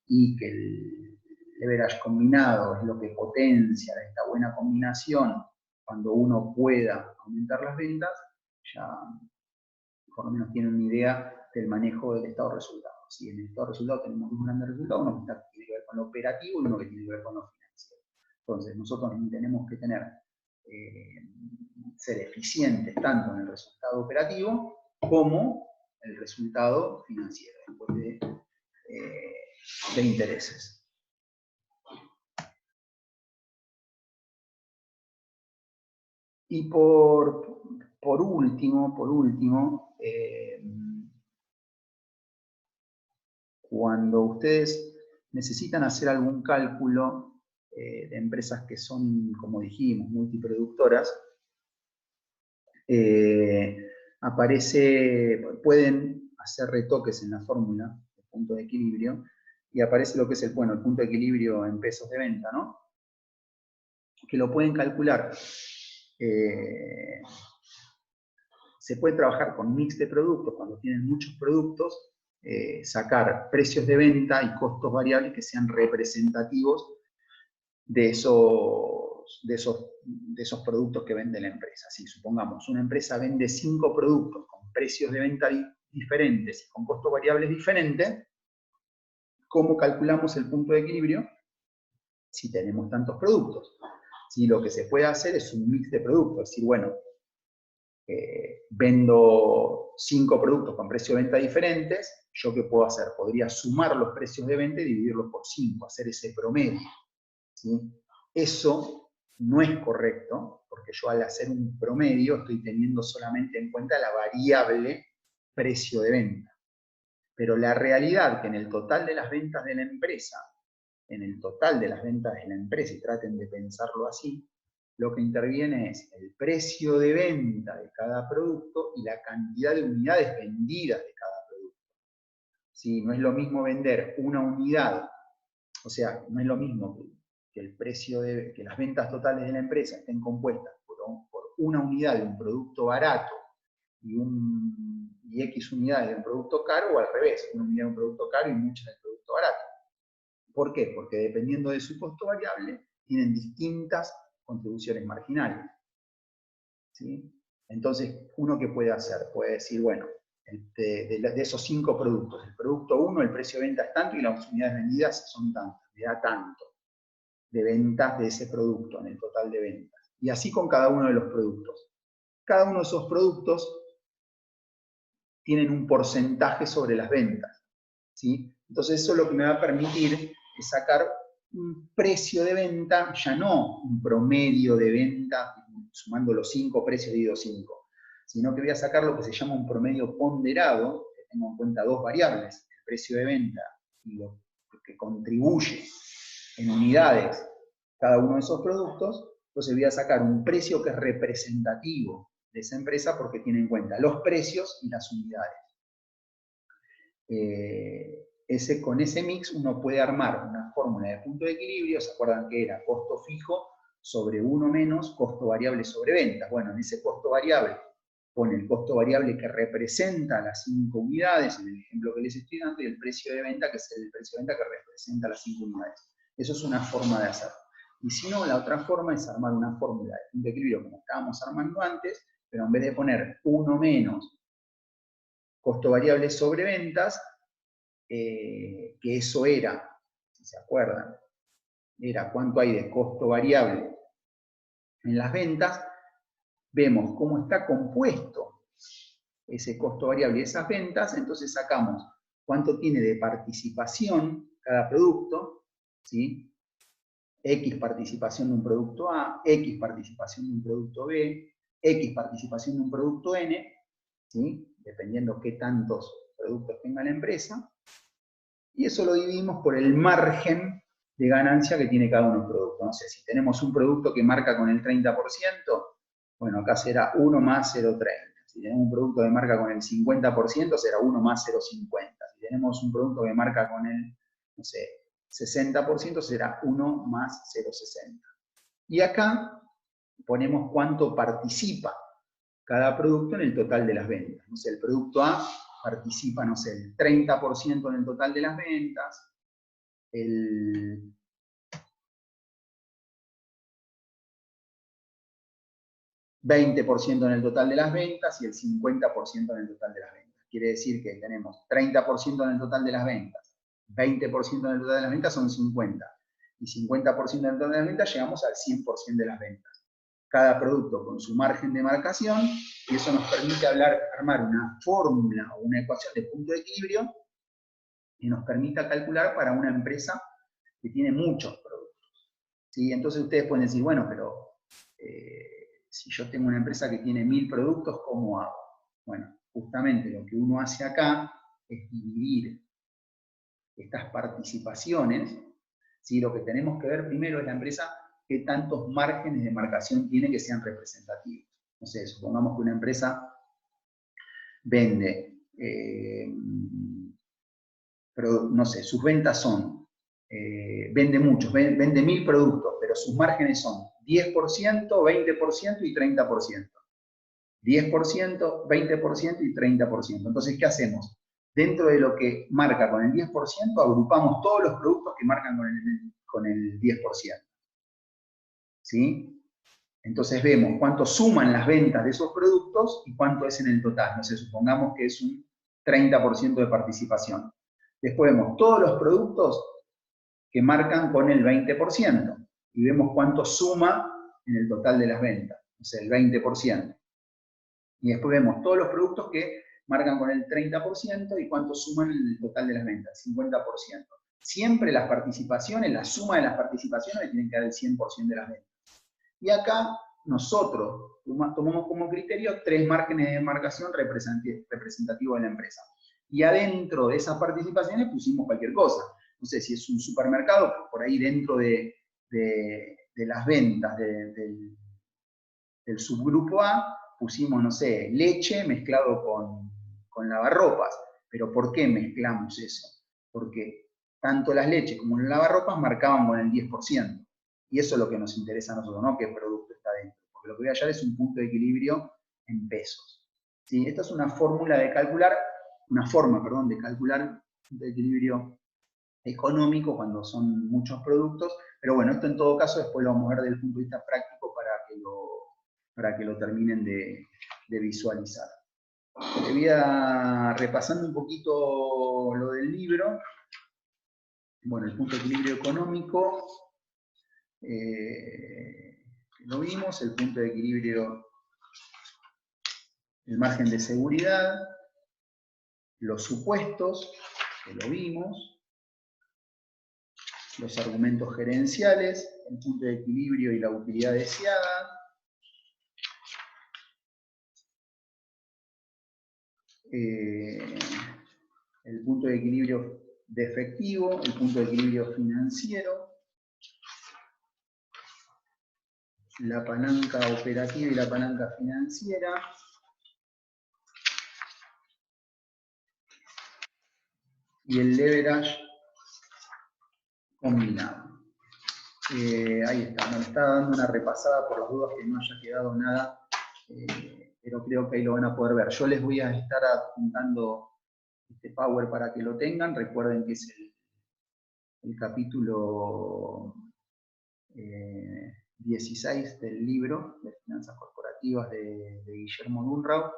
y que el leverage combinado es lo que potencia esta buena combinación cuando uno pueda aumentar las ventas, ya por lo menos tienen una idea del manejo del estado de resultados. ¿sí? En el estado de resultados tenemos dos grandes resultados, uno que tiene que ver con lo operativo y uno que tiene que ver con lo financiero. Entonces, nosotros tenemos que ser eficientes tanto en el resultado operativo como el resultado financiero, después de intereses. Y por último, cuando ustedes necesitan hacer algún cálculo de empresas que son, como dijimos, multiproductoras, pueden hacer retoques en la fórmula de punto de equilibrio y aparece lo que es el punto de equilibrio en pesos de venta, ¿no? Que lo pueden calcular. Se puede trabajar con mix de productos, cuando tienen muchos productos, sacar precios de venta y costos variables que sean representativos de esos productos que vende la empresa. Si supongamos una empresa vende 5 productos con precios de venta diferentes y con costos variables diferentes, ¿cómo calculamos el punto de equilibrio si tenemos tantos productos? Si lo que se puede hacer es un mix de productos, es decir, bueno, vendo 5 productos con precios de venta diferentes, ¿yo qué puedo hacer? Podría sumar los precios de venta y dividirlos por 5, hacer ese promedio, ¿sí? Eso no es correcto, porque yo al hacer un promedio estoy teniendo solamente en cuenta la variable precio de venta. Pero la realidad que en el total de las ventas de la empresa, y traten de pensarlo así, lo que interviene es el precio de venta de cada producto y la cantidad de unidades vendidas de cada producto. ¿Sí? No es lo mismo vender una unidad, o sea, no es lo mismo que que las ventas totales de la empresa estén compuestas por una unidad de un producto barato y X unidades de un producto caro, o al revés, una unidad de un producto caro y muchas del producto barato. ¿Por qué? Porque dependiendo de su costo variable, tienen distintas contribuciones marginales. ¿Sí? Entonces, ¿uno qué puede hacer? Puede decir, bueno, de esos 5 productos, el producto 1, el precio de venta es tanto y las unidades vendidas son tantas, me da tanto de ventas de ese producto en el total de ventas. Y así con cada uno de los productos. Cada uno de esos productos tienen un porcentaje sobre las ventas, ¿sí? Entonces eso lo que me va a permitir es sacar un precio de venta, ya no un promedio de venta, sumando los 5 precios dividido 5, sino que voy a sacar lo que se llama un promedio ponderado, que tengo en cuenta 2 variables, el precio de venta y lo que contribuye en unidades cada uno de esos productos. Entonces voy a sacar un precio que es representativo de esa empresa porque tiene en cuenta los precios y las unidades. Con ese mix uno puede armar una fórmula de punto de equilibrio. ¿Se acuerdan que era costo fijo sobre 1 menos costo variable sobre ventas? Bueno, en ese costo variable pone el costo variable que representa las 5 unidades, en el ejemplo que les estoy dando, y el precio de venta, que es el precio de venta que representa las 5 unidades. Eso es una forma de hacerlo. Y si no, la otra forma es armar una fórmula de punto de equilibrio como estábamos armando antes, pero en vez de poner 1 menos costo variable sobre ventas, que eso era, si se acuerdan, era cuánto hay de costo variable en las ventas, vemos cómo está compuesto ese costo variable y esas ventas, entonces sacamos cuánto tiene de participación cada producto, ¿sí? X participación de un producto A, X participación de un producto B, X participación de un producto N, ¿sí? Dependiendo qué tantos productos tenga la empresa, y eso lo dividimos por el margen de ganancia que tiene cada uno de los productos. No sé, si tenemos un producto que marca con el 30%, bueno, acá será 1 más 0,30. Si tenemos un producto que marca con el 50%, será 1 más 0,50. Si tenemos un producto que marca con el, no sé, 60%, será 1 más 0,60. Y acá ponemos cuánto participa cada producto en el total de las ventas. No sé, el producto A participa, no sé, el 30% en el total de las ventas, el 20% en el total de las ventas y el 50% en el total de las ventas. quiere decir que tenemos 30% en el total de las ventas, 20% en el total de las ventas son 50, y 50% en el total de las ventas llegamos al 100% de las ventas. Cada producto con su margen de marcación, y eso nos permite armar una fórmula o una ecuación de punto de equilibrio que nos permita calcular para una empresa que tiene muchos productos. ¿Sí? Entonces ustedes pueden decir, bueno, pero si yo tengo una empresa que tiene 1000 productos, ¿cómo hago? Bueno, justamente lo que uno hace acá es dividir estas participaciones. ¿Sí? Lo que tenemos que ver primero es la empresa qué tantos márgenes de marcación tiene que sean representativos. No sé, supongamos que una empresa vende, no sé, sus ventas son, vende muchos, vende 1000 productos, pero sus márgenes son 10%, 20% y 30%. 10%, 20% y 30%. Entonces, ¿qué hacemos? Dentro de lo que marca con el 10%, agrupamos todos los productos que marcan con el 10%. ¿Sí? Entonces vemos cuánto suman las ventas de esos productos y cuánto es en el total. No sé, supongamos que es un 30% de participación. Después vemos todos los productos que marcan con el 20% y vemos cuánto suma en el total de las ventas, o sea, el 20%. Y después vemos todos los productos que marcan con el 30% y cuánto suman en el total de las ventas, 50%. Siempre las participaciones, la suma de las participaciones tienen que dar el 100% de las ventas. Y acá nosotros tomamos como criterio 3 márgenes de marcación representativos de la empresa. Y adentro de esas participaciones pusimos cualquier cosa. No sé, si es un supermercado, por ahí dentro de las ventas del subgrupo A, pusimos, no sé, leche mezclado con lavarropas. ¿Pero por qué mezclamos eso? Porque tanto las leches como los lavarropas marcaban con el 10%. Y eso es lo que nos interesa a nosotros, ¿no? ¿Qué producto está dentro? Porque lo que voy a hallar es un punto de equilibrio en pesos. ¿Sí? Esta es una fórmula de calcular, una forma, perdón, de calcular un punto de equilibrio económico cuando son muchos productos. Pero bueno, esto en todo caso después lo vamos a ver desde el punto de vista práctico para que lo terminen de visualizar. Voy a repasando un poquito lo del libro. Bueno, el punto de equilibrio económico. Lo vimos, el punto de equilibrio, el margen de seguridad, los supuestos, que lo vimos, los argumentos gerenciales, el punto de equilibrio y la utilidad deseada, el punto de equilibrio de efectivo, el punto de equilibrio financiero, la palanca operativa y la palanca financiera, y el leverage combinado. Ahí está, me está dando una repasada por las dudas que no haya quedado nada, pero creo que ahí lo van a poder ver. Yo les voy a estar adjuntando este Power para que lo tengan. Recuerden que es el capítulo 16 del libro de Finanzas Corporativas de Guillermo Dunrau.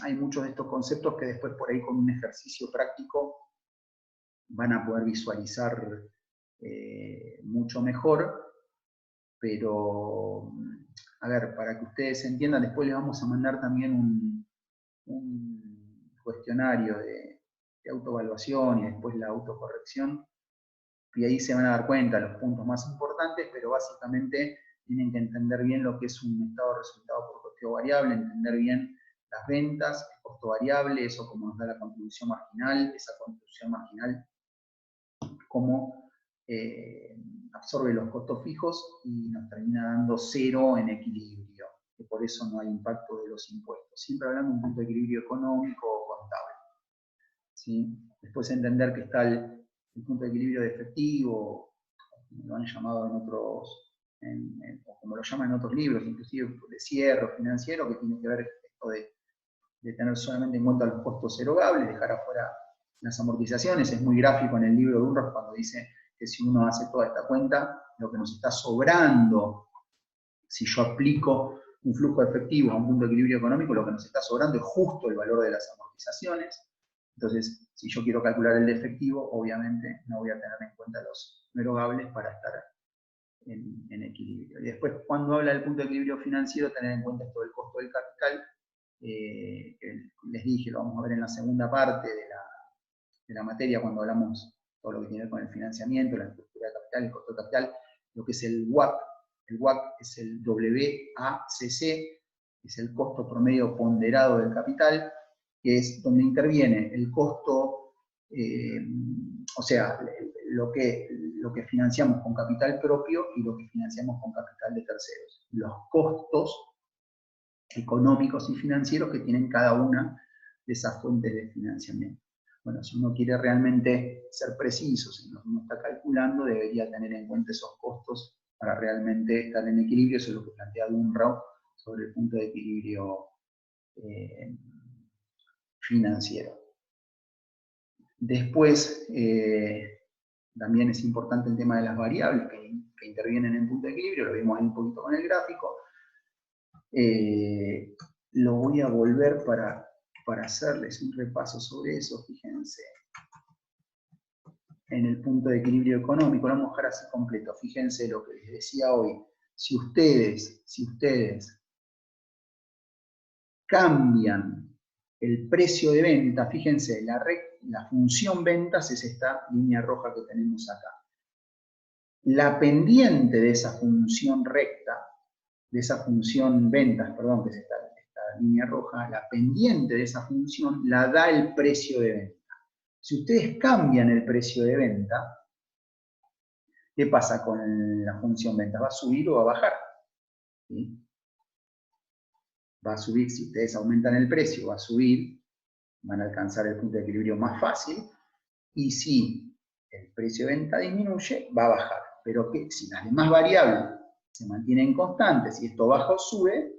Hay muchos de estos conceptos que después por ahí con un ejercicio práctico van a poder visualizar mucho mejor, pero a ver, para que ustedes entiendan, después les vamos a mandar también un cuestionario de autoevaluación y después la autocorrección, y ahí se van a dar cuenta los puntos más importantes, pero básicamente tienen que entender bien lo que es un estado de resultado por costeo variable, entender bien las ventas, el costo variable, eso como nos da la contribución marginal, esa contribución marginal cómo absorbe los costos fijos y nos termina dando 0 en equilibrio, que por eso no hay impacto de los impuestos. Siempre hablando de un punto de equilibrio económico o contable. ¿Sí? Después entender que está el punto de equilibrio de efectivo, como lo han llamado en otros, o como lo llaman en otros libros, inclusive de cierre financiero, que tiene que ver esto de tener solamente en cuenta los costos erogables, dejar afuera las amortizaciones. Es muy gráfico en el libro de Dunrau cuando dice que si uno hace toda esta cuenta, lo que nos está sobrando, si yo aplico un flujo efectivo a un punto de equilibrio económico, lo que nos está sobrando es justo el valor de las amortizaciones. Entonces, si yo quiero calcular el efectivo, obviamente no voy a tener en cuenta los erogables para estar en equilibrio. Y después, cuando habla del punto de equilibrio financiero, tener en cuenta todo el costo del capital, que les dije, lo vamos a ver en la segunda parte de la materia, cuando hablamos todo lo que tiene que ver con el financiamiento, la estructura de capital, el costo de capital, lo que es el WACC. El WACC es el WACC, es el costo promedio ponderado del capital, que es donde interviene el costo, o sea, lo que financiamos con capital propio y lo que financiamos con capital de terceros. Los costos económicos y financieros que tienen cada una de esas fuentes de financiamiento. Bueno, si uno quiere realmente ser preciso en lo que uno está calculando, debería tener en cuenta esos costos para realmente estar en equilibrio. Eso es lo que plantea Dunrow sobre el punto de equilibrio financiero. Después, también es importante el tema de las variables que intervienen en el punto de equilibrio, lo vimos ahí un poquito con el gráfico. Lo voy a volver para hacerles un repaso sobre eso, fíjense. En el punto de equilibrio económico, lo vamos a dejar así completo. Fíjense lo que les decía hoy. Si ustedes cambian el precio de venta, fíjense, la función ventas es esta línea roja que tenemos acá. La pendiente de esa función recta, de esa función ventas, perdón, que es esta línea roja, la pendiente de esa función la da el precio de venta. Si ustedes cambian el precio de venta, ¿qué pasa con la función venta? ¿Va a subir o va a bajar? ¿Sí? Va a subir, si ustedes aumentan el precio, va a subir, van a alcanzar el punto de equilibrio más fácil, y si el precio de venta disminuye, va a bajar. Pero si las demás variables se mantienen constantes y esto baja o sube,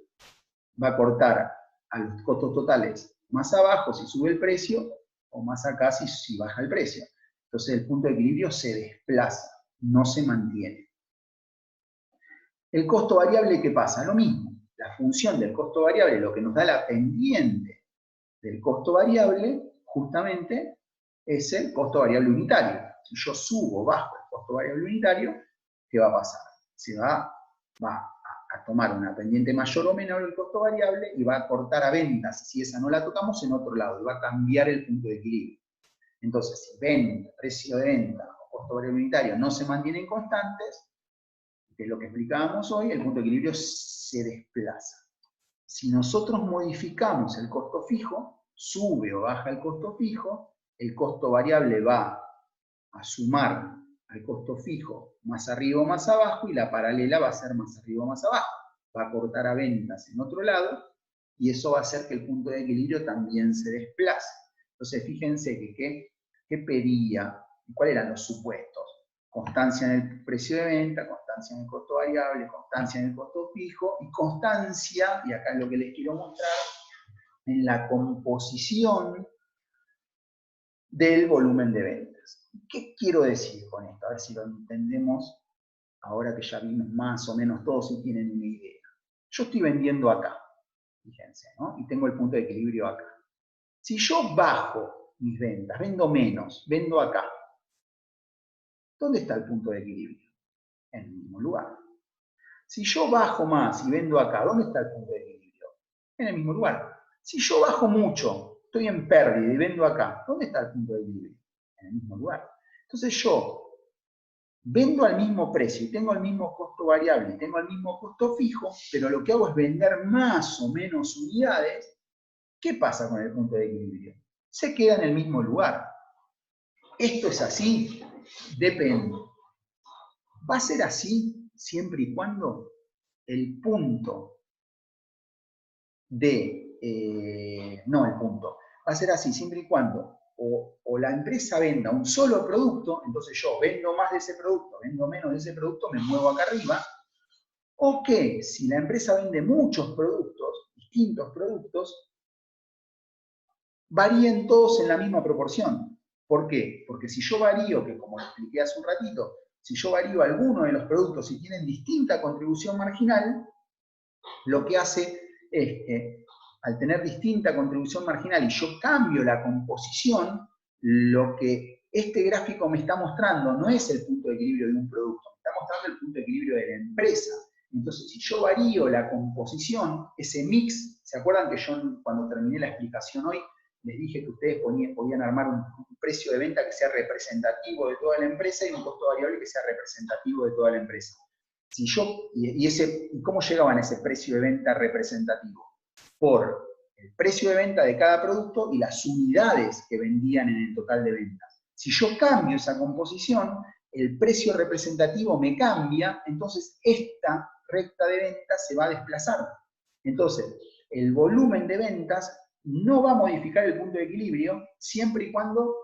va a cortar a los costos totales más abajo si sube el precio, o más acá si baja el precio. Entonces el punto de equilibrio se desplaza, no se mantiene. El costo variable, ¿qué pasa? Lo mismo. La función del costo variable, lo que nos da la pendiente del costo variable, justamente, es el costo variable unitario. Si yo subo o bajo el costo variable unitario, ¿qué va a pasar? Se va a tomar una pendiente mayor o menor del costo variable y va a cortar a ventas, si esa no la tocamos, en otro lado, y va a cambiar el punto de equilibrio. Entonces, si venta, precio de venta o costo variable unitario no se mantienen constantes, que es lo que explicábamos hoy, el punto de equilibrio se desplaza. Si nosotros modificamos el costo fijo, sube o baja el costo fijo, el costo variable va a sumar al costo fijo más arriba o más abajo, y la paralela va a ser más arriba o más abajo. Va a cortar a ventas en otro lado, y eso va a hacer que el punto de equilibrio también se desplace. Entonces, fíjense que ¿qué pedía? ¿Cuáles eran los supuestos? Constancia en el precio de venta, constancia en el costo variable, constancia en el costo fijo, y constancia, y acá es lo que les quiero mostrar, en la composición del volumen de ventas. ¿Qué quiero decir con esto? A ver si lo entendemos ahora que ya vimos más o menos todos y tienen una idea. Yo estoy vendiendo acá, fíjense, ¿no? Y tengo el punto de equilibrio acá. Si yo bajo mis ventas, vendo menos, vendo acá, ¿dónde está el punto de equilibrio? En el mismo lugar. Si yo bajo más y vendo acá, ¿dónde está el punto de equilibrio? En el mismo lugar. Si yo bajo mucho, estoy en pérdida y vendo acá, ¿dónde está el punto de equilibrio? En el mismo lugar. Entonces yo vendo al mismo precio y tengo el mismo costo variable y tengo el mismo costo fijo, pero lo que hago es vender más o menos unidades. ¿Qué pasa con el punto de equilibrio? Se queda en el mismo lugar. ¿Esto es así? Depende. Va a ser así siempre y cuando el punto va a ser así siempre y cuando o la empresa venda un solo producto, entonces yo vendo más de ese producto, vendo menos de ese producto, me muevo acá arriba, o que si la empresa vende muchos productos, distintos productos, varíen todos en la misma proporción. ¿Por qué? Porque si yo varío, que como lo expliqué hace un ratito, si yo varío alguno de los productos y tienen distinta contribución marginal, lo que hace es que al tener distinta contribución marginal y yo cambio la composición, lo que este gráfico me está mostrando no es el punto de equilibrio de un producto, me está mostrando el punto de equilibrio de la empresa. Entonces, si yo varío la composición, ese mix, ¿se acuerdan que yo cuando terminé la explicación hoy les dije que ustedes podían armar un precio de venta que sea representativo de toda la empresa y un costo variable que sea representativo de toda la empresa? Si yo, ¿y cómo llegaban a ese precio de venta representativo? Por el precio de venta de cada producto y las unidades que vendían en el total de ventas. Si yo cambio esa composición, el precio representativo me cambia, entonces esta recta de ventas se va a desplazar. Entonces, el volumen de ventas no va a modificar el punto de equilibrio siempre y cuando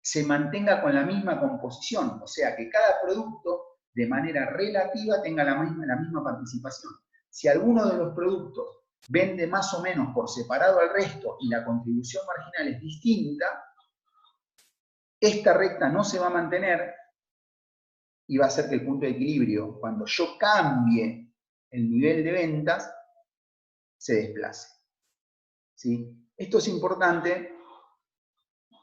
se mantenga con la misma composición, o sea, que cada producto de manera relativa tenga la misma participación. Si alguno de los productos vende más o menos por separado al resto y la contribución marginal es distinta, esta recta no se va a mantener y va a hacer que el punto de equilibrio, cuando yo cambie el nivel de ventas, se desplace. ¿Sí? Esto es importante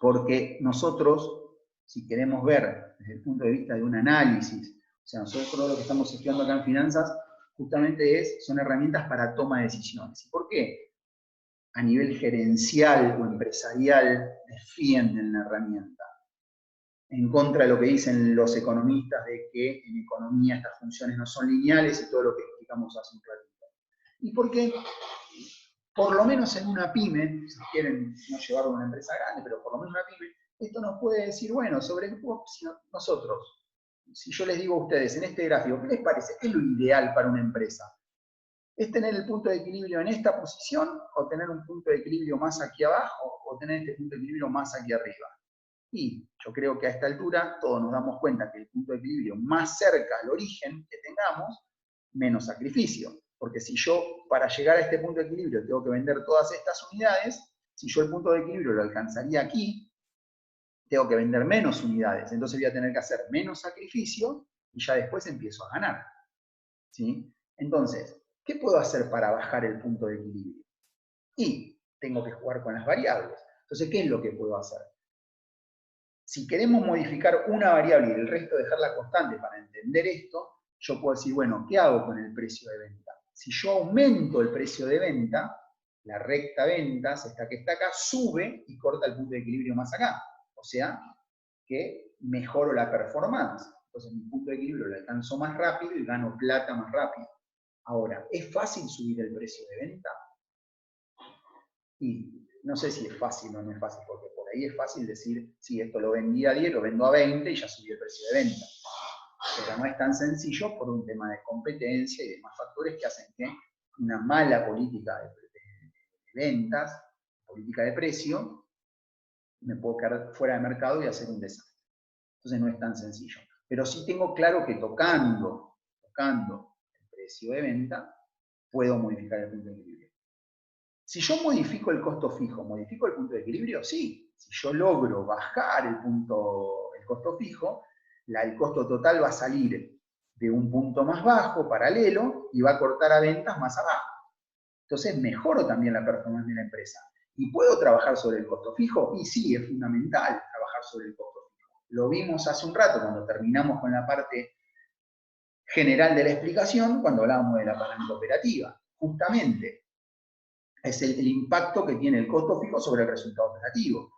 porque nosotros, si queremos ver desde el punto de vista de un análisis, o sea, nosotros lo que estamos estudiando acá en finanzas, justamente son herramientas para toma de decisiones. ¿Y por qué? A nivel gerencial o empresarial defienden la herramienta, en contra de lo que dicen los economistas de que en economía estas funciones no son lineales y todo lo que explicamos hace un ratito. ¿Y por qué? Por lo menos en una pyme, si quieren no llevarlo a una empresa grande, pero por lo menos en una pyme, esto nos puede decir, bueno, sobre nosotros, si yo les digo a ustedes en este gráfico, ¿qué les parece? ¿Qué es lo ideal para una empresa? ¿Es tener el punto de equilibrio en esta posición o tener un punto de equilibrio más aquí abajo o tener este punto de equilibrio más aquí arriba? Y yo creo que a esta altura todos nos damos cuenta que el punto de equilibrio más cerca al origen que tengamos, menos sacrificio. Porque si yo, para llegar a este punto de equilibrio, tengo que vender todas estas unidades, si yo el punto de equilibrio lo alcanzaría aquí, tengo que vender menos unidades. Entonces voy a tener que hacer menos sacrificio y ya después empiezo a ganar. ¿Sí? Entonces, ¿qué puedo hacer para bajar el punto de equilibrio? Y tengo que jugar con las variables. Entonces, ¿qué es lo que puedo hacer? Si queremos modificar una variable y el resto dejarla constante para entender esto, yo puedo decir, bueno, ¿qué hago con el precio de venta? Si yo aumento el precio de venta, la recta ventas, esta que está acá, sube y corta el punto de equilibrio más acá. O sea, que mejoro la performance. Entonces mi punto de equilibrio lo alcanzo más rápido y gano plata más rápido. Ahora, ¿es fácil subir el precio de venta? Y no sé si es fácil o no es fácil, porque por ahí es fácil decir, sí, esto lo vendí a 10, lo vendo a 20 y ya subí el precio de venta. Pero no es tan sencillo por un tema de competencia y demás factores que hacen que una mala política de ventas, política de precio, me puedo quedar fuera de mercado y hacer un desastre. Entonces no es tan sencillo. Pero sí tengo claro que tocando el precio de venta, puedo modificar el punto de equilibrio. Si yo modifico el costo fijo, ¿modifico el punto de equilibrio? Sí. Si yo logro bajar el costo fijo, el costo total va a salir de un punto más bajo, paralelo, y va a cortar a ventas más abajo. Entonces mejoro también la performance de la empresa. ¿Y puedo trabajar sobre el costo fijo? Y sí, es fundamental trabajar sobre el costo fijo. Lo vimos hace un rato cuando terminamos con la parte general de la explicación, cuando hablábamos de la palanca operativa. Justamente, es el impacto que tiene el costo fijo sobre el resultado operativo.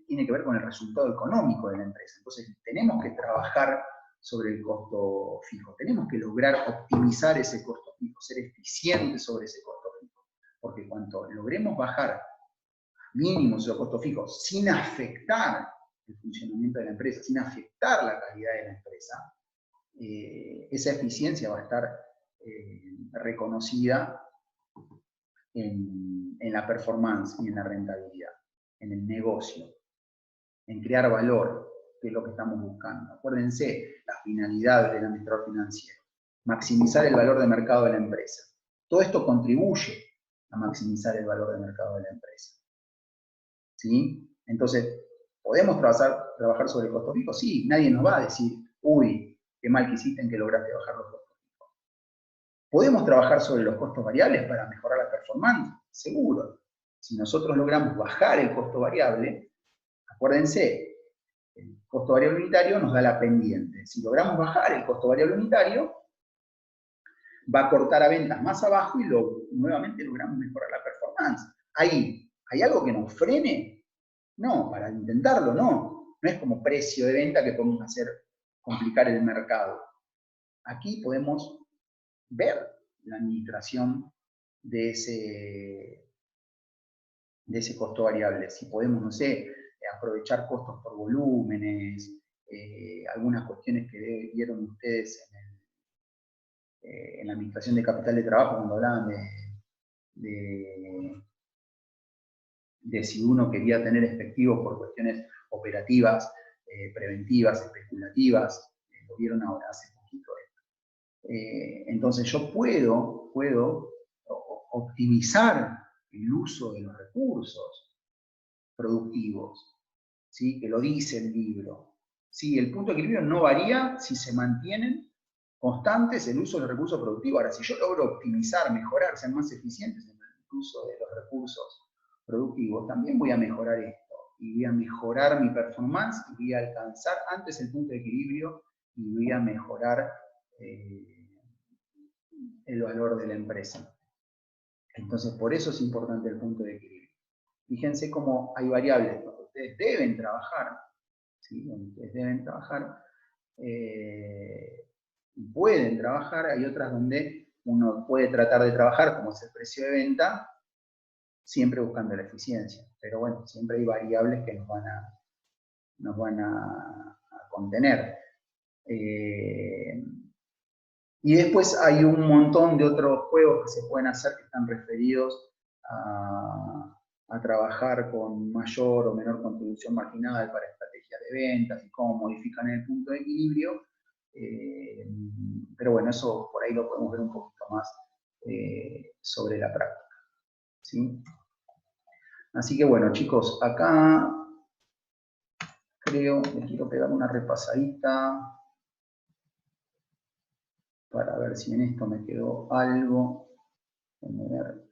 Tiene que ver con el resultado económico de la empresa. Entonces, tenemos que trabajar sobre el costo fijo. Tenemos que lograr optimizar ese costo fijo, ser eficientes sobre ese costo fijo. Porque cuando logremos bajar mínimos esos costos fijos sin afectar el funcionamiento de la empresa, sin afectar la calidad de la empresa, esa eficiencia va a estar reconocida en la performance y en la rentabilidad, en el negocio, en crear valor, que es lo que estamos buscando. Acuérdense, la finalidad del administrador financiero, maximizar el valor de mercado de la empresa. Todo esto contribuye a maximizar el valor de mercado de la empresa. ¿Sí? Entonces, ¿podemos trabajar sobre el costo fijo? Sí, nadie nos va a decir, uy, qué mal que hiciste en que lograste bajar los costos fijos. ¿Podemos trabajar sobre los costos variables para mejorar la performance? Seguro. Si nosotros logramos bajar el costo variable, acuérdense, el costo variable unitario nos da la pendiente. Si logramos bajar el costo variable unitario, va a cortar a ventas más abajo y nuevamente logramos mejorar la performance. ¿Hay algo que nos frene? No, para intentarlo no. No es como precio de venta que podemos hacer complicar el mercado. Aquí podemos ver la administración de ese costo variable. Si podemos, no sé, aprovechar costos por volúmenes, algunas cuestiones que vieron ustedes en la administración de capital de trabajo cuando hablaban de si uno quería tener efectivo por cuestiones operativas, preventivas, especulativas, lo vieron ahora hace poquito esto. Entonces yo puedo optimizar el uso de los recursos productivos, ¿sí? Que lo dice el libro. ¿Sí? El punto de equilibrio no varía si se mantienen constantes el uso de los recursos productivos. Ahora, si yo logro optimizar, mejorar, ser más eficientes en el uso de los recursos productivos, también voy a mejorar esto. Y voy a mejorar mi performance y voy a alcanzar antes el punto de equilibrio y voy a mejorar el valor de la empresa. Entonces, por eso es importante el punto de equilibrio. Fíjense cómo hay variables donde ustedes deben trabajar, ¿sí? Donde ustedes deben trabajar, y pueden trabajar, hay otras donde uno puede tratar de trabajar, como es el precio de venta, siempre buscando la eficiencia. Pero bueno, siempre hay variables que nos van a contener. Y después hay un montón de otros juegos que se pueden hacer que están referidos a trabajar con mayor o menor contribución marginal para estrategias de ventas y cómo modifican el punto de equilibrio. Pero bueno, eso por ahí lo podemos ver un poquito más sobre la práctica. ¿Sí? Así que bueno, chicos, acá creo que quiero pegar una repasadita para ver si en esto me quedó algo. Déjenme ver.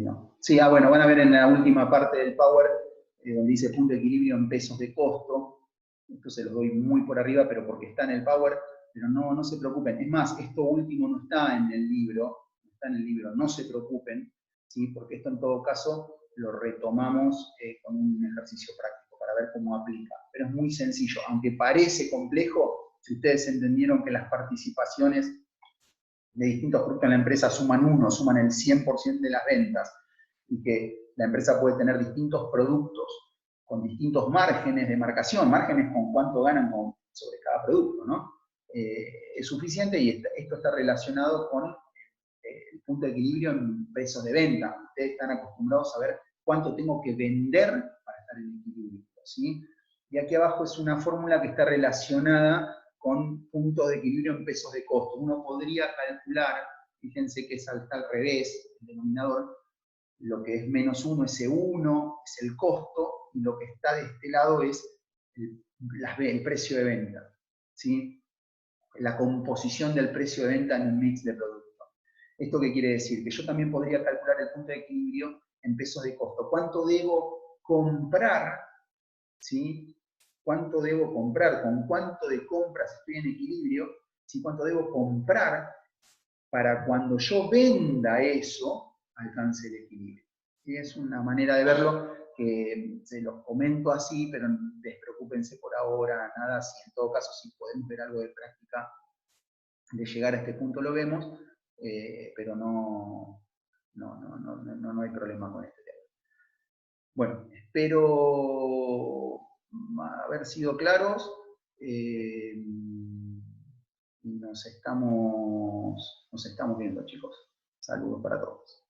No. Sí, bueno, van a ver en la última parte del Power, donde dice punto de equilibrio en pesos de costo. Esto se los doy muy por arriba, pero porque está en el Power, pero no se preocupen. Es más, esto último no está en el libro, no se preocupen, ¿sí? Porque esto en todo caso lo retomamos con un ejercicio práctico para ver cómo aplica. Pero es muy sencillo, aunque parece complejo, si ustedes entendieron que las participaciones de distintos productos en la empresa suman el 100% de las ventas, y que la empresa puede tener distintos productos con distintos márgenes de marcación, márgenes con cuánto ganan sobre cada producto, ¿no? Es suficiente, y esto está relacionado con el punto de equilibrio en pesos de venta. Ustedes están acostumbrados a ver cuánto tengo que vender para estar en equilibrio, ¿sí? Y aquí abajo es una fórmula que está relacionada con puntos de equilibrio en pesos de costo. Uno podría calcular, fíjense que es al revés, el denominador, lo que es menos 1, ese 1 es el costo, y lo que está de este lado es el precio de venta, ¿sí? La composición del precio de venta en un mix de productos. ¿Esto qué quiere decir? Que yo también podría calcular el punto de equilibrio en pesos de costo. ¿Cuánto debo comprar? ¿Sí? ¿Cuánto debo comprar? ¿Con cuánto de compras estoy en equilibrio? ¿Sí? ¿Cuánto debo comprar para cuando yo venda eso, alcance el equilibrio? ¿Sí? Es una manera de verlo que se los comento así, pero despreocúpense por ahora, nada, si en todo caso si podemos ver algo de práctica de llegar a este punto lo vemos, pero no hay problema con este tema. Bueno, espero haber sido claros. Nos estamos viendo, chicos. Saludos para todos.